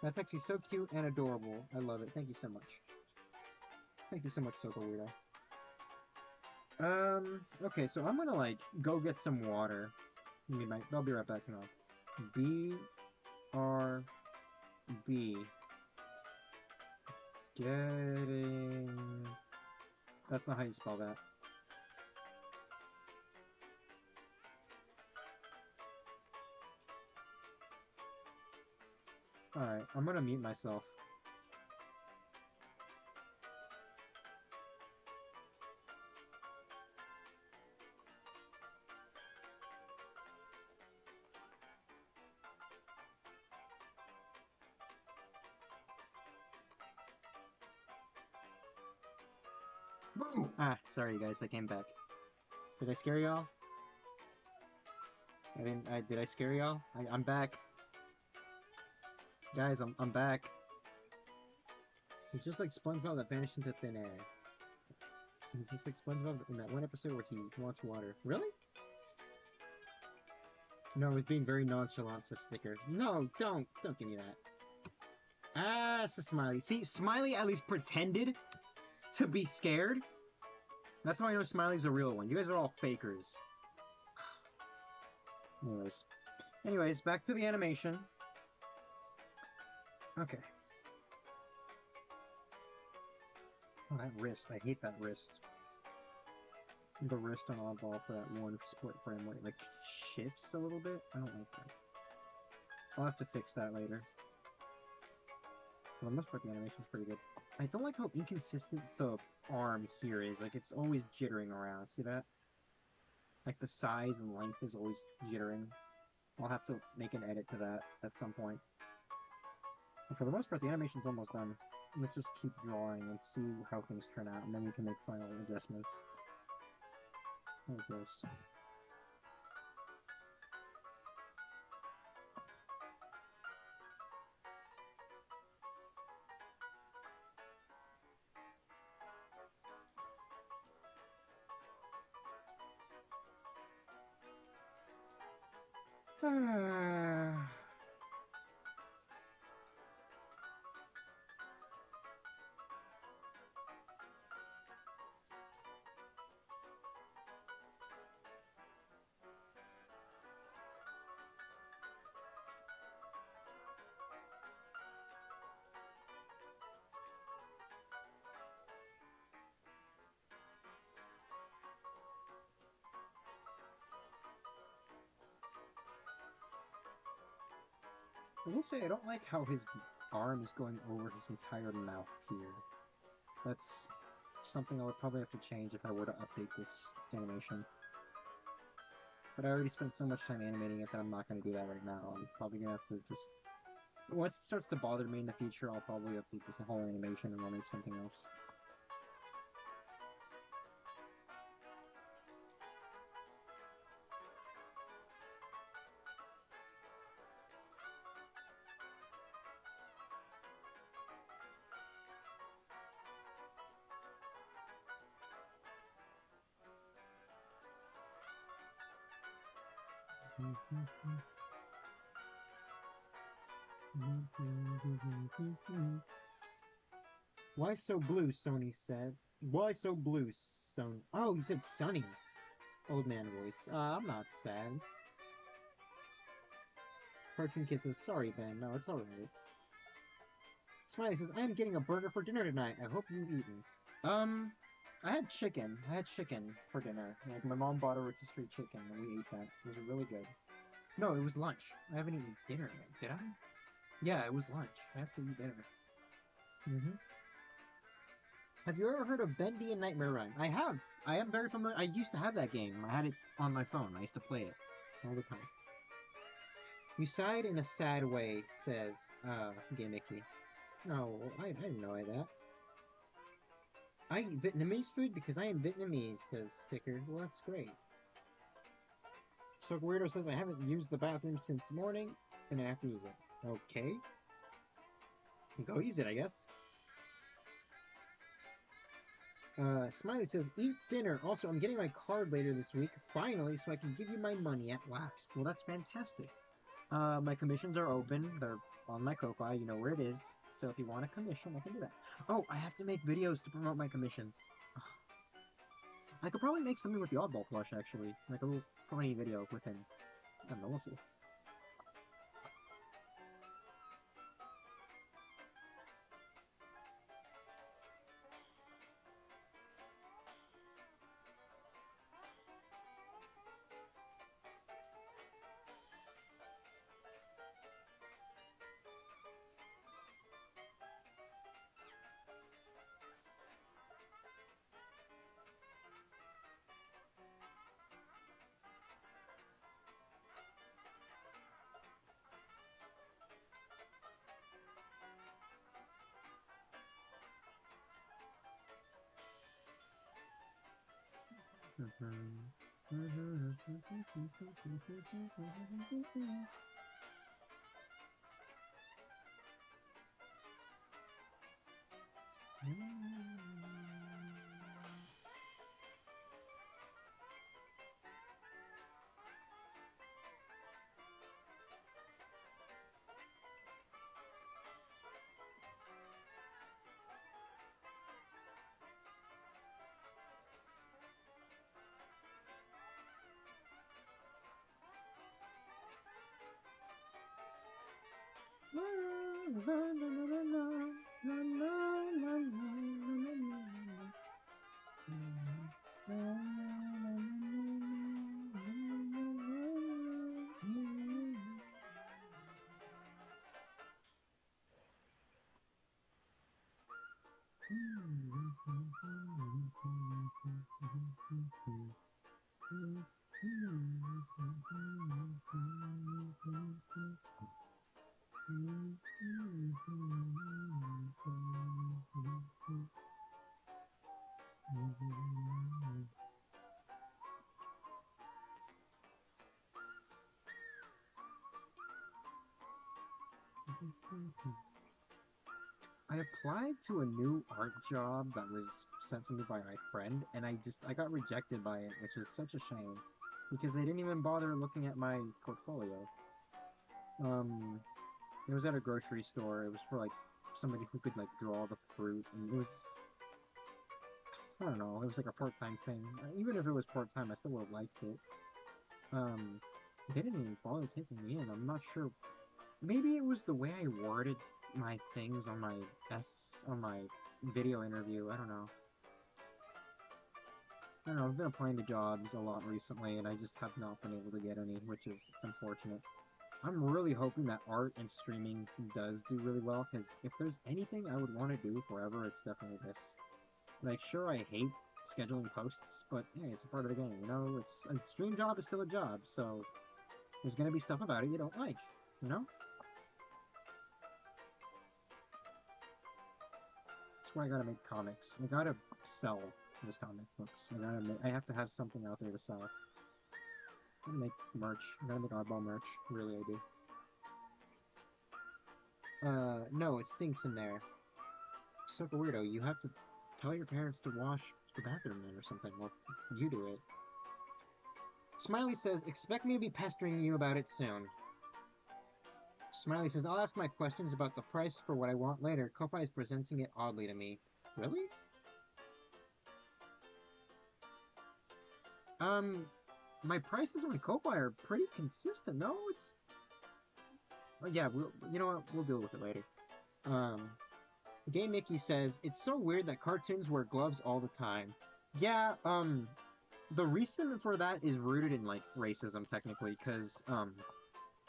That's actually so cute and adorable. I love it. Thank you so much. Thank you so much, Soko Weirdo. Okay, so I'm gonna, like, go get some water. I'll be right back now. B-R-B. Getting... That's not how you spell that. Alright, I'm gonna mute myself. Ah, sorry guys, I came back. Did I scare y'all? Did I scare y'all? I'm back. Guys, I'm back. He's just like SpongeBob that vanished into thin air. He's just like SpongeBob in that one episode where he wants water. Really? No, he's being very nonchalant, says Sticker. No, don't give me that. Ah, it's a Smiley. See, Smiley at least pretended to be scared. That's why I know Smiley's a real one. You guys are all fakers. Anyways, back to the animation. Okay. Oh, that wrist. I hate that wrist. The wrist on oddball for that one split frame where it, like, shifts a little bit. I don't like that. I'll have to fix that later. For the most part, the animation's pretty good. I don't like how inconsistent the arm here is. Like, it's always jittering around. See that? Like, the size and length is always jittering. I'll have to make an edit to that at some point. But for the most part, the animation's almost done. Let's just keep drawing and see how things turn out, and then we can make final adjustments. There it goes. I will say I don't like how his arm is going over his entire mouth here. That's something I would probably have to change if I were to update this animation. But I already spent so much time animating it that I'm not going to do that right now. I'm probably going to have to just... Once it starts to bother me in the future, I'll probably update this whole animation and I'll make something else. Why so blue, Sony said. Why so blue, Sony? Oh, you said Sunny. Old man voice. I'm not sad. Cartoon Kid says, sorry, Ben. No, it's alright. Smiley says, I am getting a burger for dinner tonight. I hope you've eaten. I had chicken. I had chicken for dinner. Like, my mom bought a rotisserie chicken, and we ate that. It was really good. No, it was lunch. I haven't eaten dinner yet, did I? Yeah, it was lunch. I have to eat dinner. Mm-hmm. Have you ever heard of Bendy and Nightmare Run? I have. I am very familiar. I used to have that game. I had it on my phone. I used to play it all the time. You sighed in a sad way, says, Gamicky. No, I didn't know that. I eat Vietnamese food because I am Vietnamese, says Sticker. Well, that's great. So Weirdo says, I haven't used the bathroom since morning, and I have to use it. Okay. Go use it, I guess. Smiley says, eat dinner. Also, I'm getting my card later this week, finally, so I can give you my money at last. Well, that's fantastic. My commissions are open. They're on my Ko-Fi. You know where it is. So if you want a commission, I can do that. Oh, I have to make videos to promote my commissions. Ugh. I could probably make something with the Oddball plush, actually. Like a little funny video with him. I don't know, we'll see. I applied to a new art job that was sent to me by my friend, and I got rejected by it, which is such a shame, because they didn't even bother looking at my portfolio. It was at a grocery store. It was for, like, somebody who could, like, draw the fruit, and it was, I don't know, it was like a part-time thing. Even if it was part-time, I still would have liked it. They didn't even bother taking me in. I'm not sure. Maybe it was the way I worded my things on my video interview. I don't know. I've been applying to jobs a lot recently, and I just have not been able to get any, which is unfortunate. I'm really hoping that art and streaming does do really well, because if there's anything I would want to do forever, it's definitely this. Like, sure, I hate scheduling posts, but hey, it's a part of the game, you know? It's a dream job is still a job, so there's gonna be stuff about it you don't like, you know? That's why I gotta make comics. I gotta sell those comic books. I have to have something out there to sell. I gotta make merch. I gotta make oddball merch. Really, I do. No, it stinks in there. Such a weirdo. You have to tell your parents to wash the bathroom then or something. Well, you do it. Smiley says, expect me to be pestering you about it soon. Smiley says, I'll ask my questions about the price for what I want later. Ko-Fi is presenting it oddly to me. Really? My prices on Ko-Fi are pretty consistent. No, it's... Oh, yeah, you know what? We'll deal with it later. Gay Mickey says, it's so weird that cartoons wear gloves all the time. Yeah, the reason for that is rooted in, like, racism, technically, because,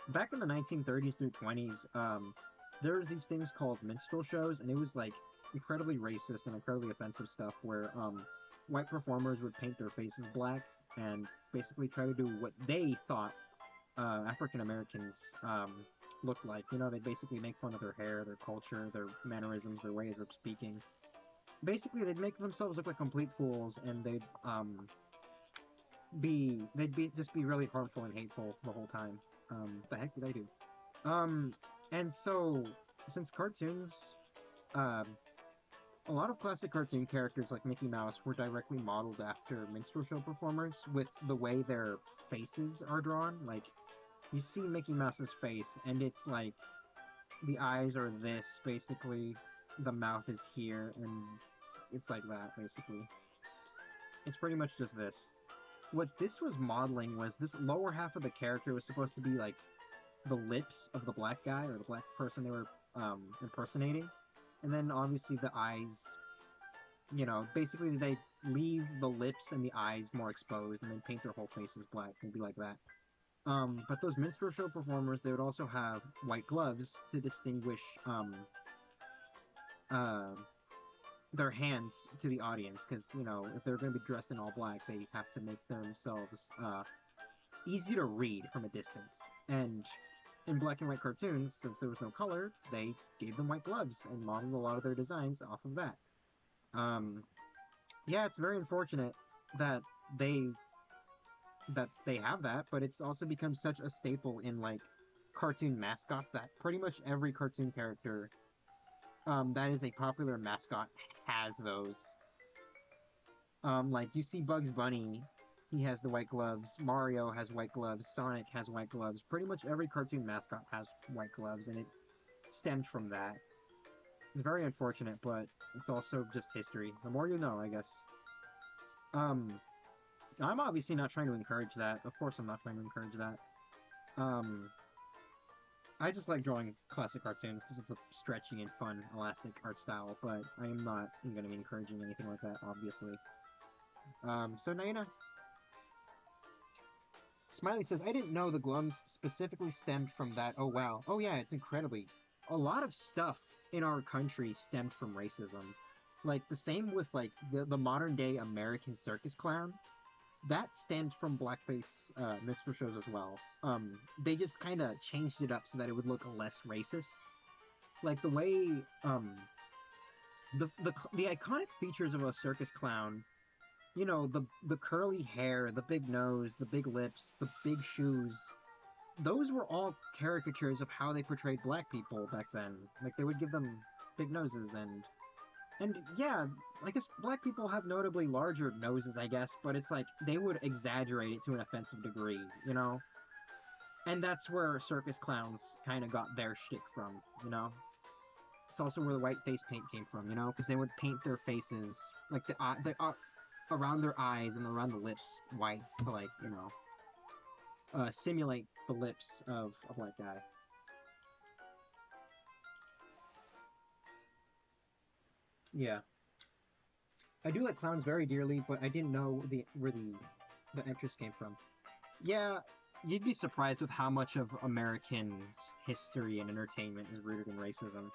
back in the 1930s through 20s, there was these things called minstrel shows, and it was, like, incredibly racist and incredibly offensive stuff where, white performers would paint their faces black and basically try to do what they thought, African Americans, looked like. You know, they'd basically make fun of their hair, their culture, their mannerisms, their ways of speaking. Basically, they'd make themselves look like complete fools, and they'd just be really harmful and hateful the whole time. The heck did I do? And so, since cartoons, um, a lot of classic cartoon characters like Mickey Mouse were directly modeled after minstrel show performers with the way their faces are drawn. Like, you see Mickey Mouse's face, and it's like the eyes are this, basically, the mouth is here, and it's like that, basically. It's pretty much just this. What this was modeling was this lower half of the character was supposed to be like the lips of the black guy or the black person they were impersonating. And then obviously the eyes, you know, basically they leave the lips and the eyes more exposed and then paint their whole faces black and be like that. But those minstrel show performers, they would also have white gloves to distinguish uh, their hands to the audience, because, you know, if they're going to be dressed in all black, they have to make themselves easy to read from a distance. And in black and white cartoons, since there was no color, they gave them white gloves and modeled a lot of their designs off of that. Yeah, it's very unfortunate that they have that, but it's also become such a staple in, like, cartoon mascots that pretty much every cartoon character that is a popular mascot has those. Like, you see Bugs Bunny, he has the white gloves, Mario has white gloves, Sonic has white gloves, pretty much every cartoon mascot has white gloves, and it stemmed from that. It's very unfortunate, but it's also just history. The more you know, I guess. I'm obviously not trying to encourage that. Of course I'm not trying to encourage that. I just like drawing classic cartoons because of the stretchy and fun, elastic art style, but I am not going to be encouraging anything like that, obviously. So Naina? Smiley says, I didn't know the gloves specifically stemmed from that. Oh, wow. Oh, yeah, it's incredibly. A lot of stuff in our country stemmed from racism. Like, the same with, like, the modern-day American circus clown. That stemmed from blackface minstrel shows as well. They just kind of changed it up so that it would look less racist. Like, the way, the iconic features of a circus clown, you know, the curly hair, the big nose, the big lips, the big shoes, those were all caricatures of how they portrayed black people back then. Like, they would give them big noses and yeah, I guess black people have notably larger noses, I guess, but it's like they would exaggerate it to an offensive degree, you know? And that's where circus clowns kind of got their shtick from, you know? It's also where the white face paint came from, you know? Because they would paint their faces, like around their eyes and around the lips white to, like, you know, simulate the lips of a black guy. Yeah. I do like clowns very dearly, but I didn't know where the interest came from. Yeah, you'd be surprised with how much of Americans' history and entertainment is rooted in racism.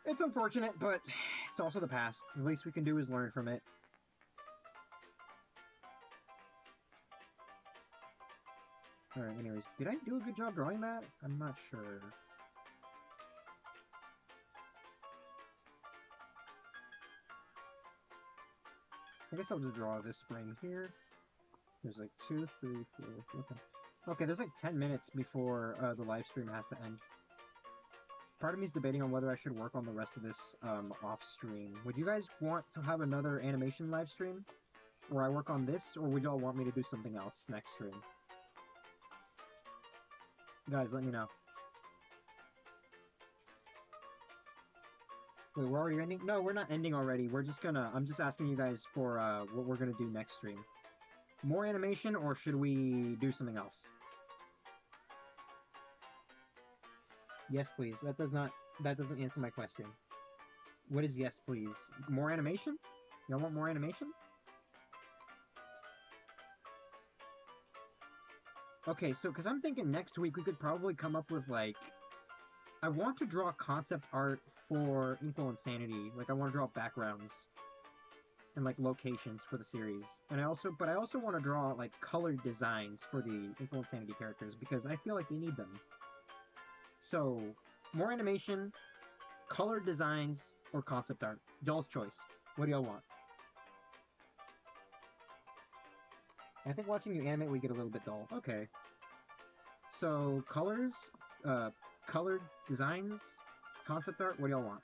It's unfortunate, but it's also the past. The least we can do is learn from it. Alright, anyways, did I do a good job drawing that? I'm not sure. I guess I'll just draw this frame here. There's like 2, 3, 4, okay. Okay, there's like 10 minutes before the live stream has to end. Part of me is debating on whether I should work on the rest of this off stream. Would you guys want to have another animation live stream? Where I work on this, or would y'all want me to do something else next stream? Guys, let me know. Wait, we're already ending? No, we're not ending already. We're just gonna... I'm just asking you guys for what we're gonna do next stream. More animation, or should we do something else? Yes, please. That does not That doesn't answer my question. What is yes, please? More animation? Y'all want more animation? Okay, so, because I'm thinking next week we could probably come up with, like... I want to draw concept art for Inkwell Insanity. Like, I want to draw backgrounds and, like, locations for the series. And I also want to draw, like, colored designs for the Inkwell Insanity characters, because I feel like they need them. So, more animation, colored designs, or concept art. Y'all's choice. What do y'all want? I think watching you animate, we get a little bit dull. Okay. So, colors, colored designs, concept art, what do y'all want?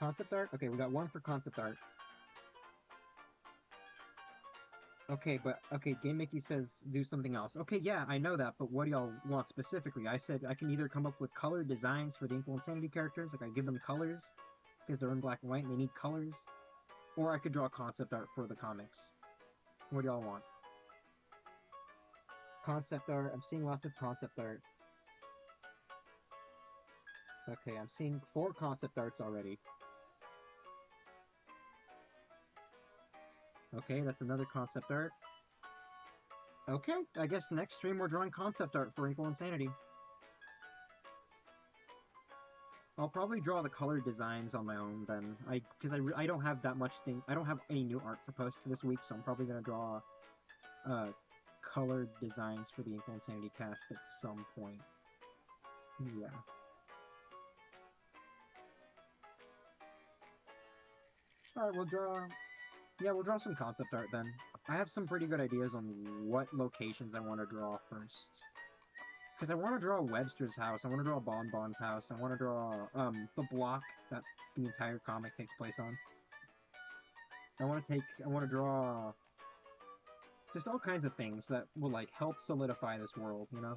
Concept art? Okay, we got one for concept art. Okay, Game Mickey says do something else. Okay, yeah, I know that, but what do y'all want specifically? I said I can either come up with colored designs for the Inkwell Insanity characters, like I give them colors, because they're in black and white and they need colors, or I could draw concept art for the comics. What do y'all want? Concept art. I'm seeing lots of concept art. Okay, I'm seeing 4 concept arts already. Okay, that's another concept art. Okay, I guess next stream we're drawing concept art for Inkwell Insanity. I'll probably draw the colored designs on my own then. Because I don't have that much thing. I don't have any new art to post this week, so I'm probably gonna draw colored designs for the Inkwell Insanity cast at some point. Yeah. Alright, we'll draw some concept art then. I have some pretty good ideas on what locations I want to draw first. Because I want to draw Webster's house, I want to draw Bon Bon's house, I want to draw, the block that the entire comic takes place on. I want to draw just all kinds of things that will, like, help solidify this world, you know?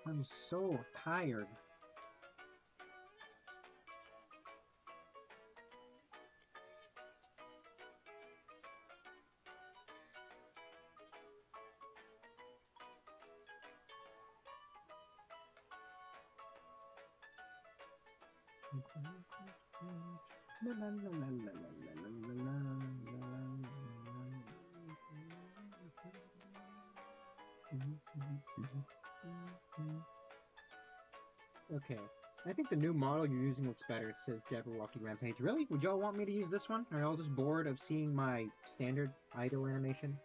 I'm so tired. Okay. I think the new model you're using looks better, says Jabberwocky Rampage. Really? Would y'all want me to use this one? Are y'all just bored of seeing my standard idle animation?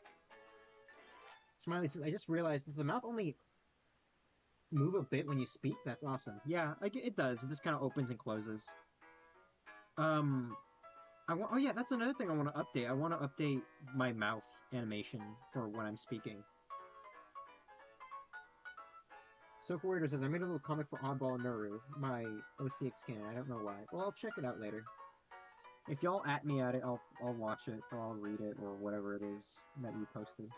Smiley says, I just realized, does the mouth only move a bit when you speak? That's awesome. Yeah, it does. It just kind of opens and closes. Oh yeah, that's another thing I want to update. I want to update my mouth animation for when I'm speaking. Soak Warrior says, I made a little comic for Oddball and Nuru, my OCX canon. I don't know why. Well, I'll check it out later. If y'all at me at it, I'll watch it, or I'll read it, or whatever it is that you posted.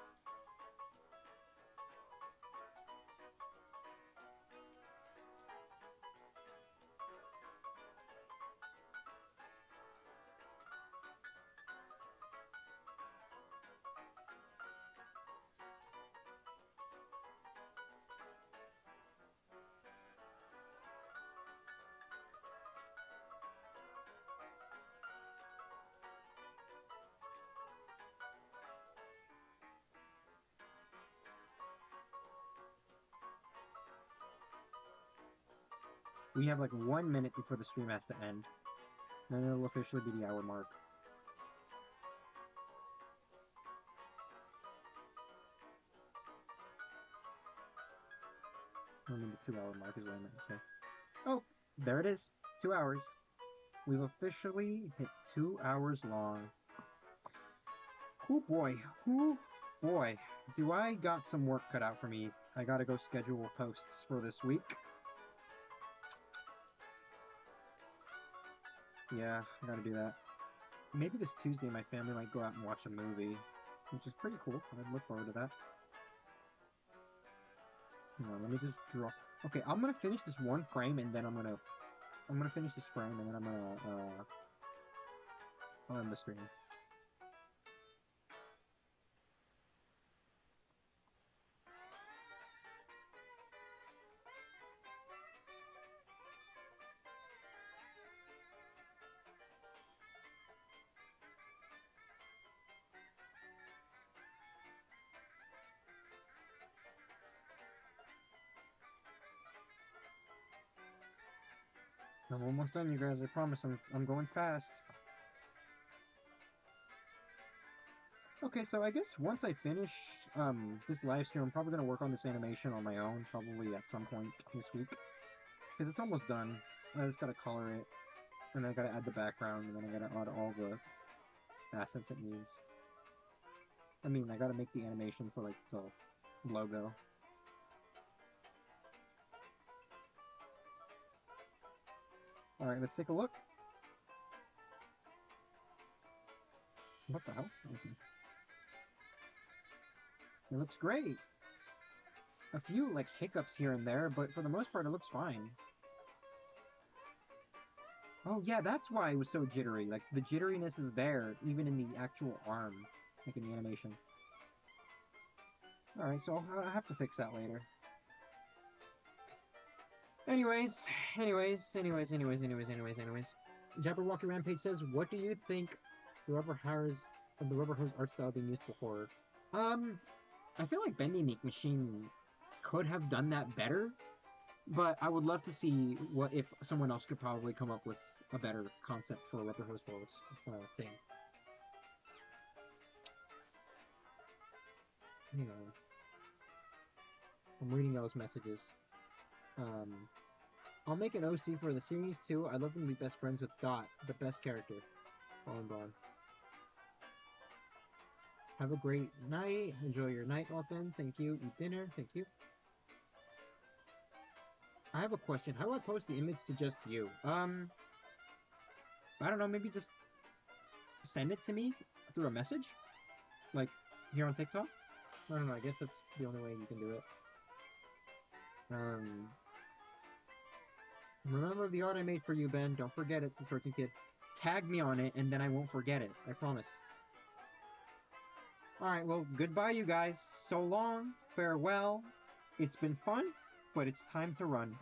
We have like 1 minute before the stream has to end. Then it'll officially be the hour mark. I mean, the 2 hour mark is what I meant to say. Oh, there it is. 2 hours. We've officially hit 2 hours long. Oh boy. Oh boy. Do I got some work cut out for me. I gotta go schedule posts for this week. Yeah, I gotta do that. Maybe this Tuesday my family might go out and watch a movie, which is pretty cool. I'd look forward to that. Hang on, let me just drop Okay, I'm gonna finish this one frame, and then I'm gonna finish this frame, and then I'm gonna I'll end the stream. I'm almost done, you guys. I promise. I'm going fast. Okay, so I guess once I finish this live stream, I'm probably gonna work on this animation on my own, probably at some point this week, because it's almost done. I just gotta color it, and I gotta add the background, and then I gotta add all the assets it needs. I mean, I gotta make the animation for like the logo. All right, let's take a look. What the hell? Okay. It looks great. A few like hiccups here and there, but for the most part, it looks fine. Oh yeah, that's why it was so jittery. Like the jitteriness is there even in the actual arm, like in the animation. All right, so I'll have to fix that later. Anyways. Jabberwocky Rampage says, "What do you think the rubber hose art style being used for horror?" I feel like Bendy Meek Machine could have done that better, but I would love to see what if someone else could probably come up with a better concept for a rubber hose thing. Hang on. I'm reading those messages. I'll make an OC for the series too. I'd love to be best friends with Dot, the best character. Fallen Bond. Have a great night. Enjoy your night, Open. Thank you. Eat dinner. Thank you. I have a question. How do I post the image to just you? I don't know. Maybe just send it to me through a message, like here on TikTok. I don't know. I guess that's the only way you can do it. Remember the art I made for you, Ben. Don't forget it, says Cartoon Kid. Tag me on it, and then I won't forget it. I promise. Alright, well, goodbye, you guys. So long. Farewell. It's been fun, but it's time to run.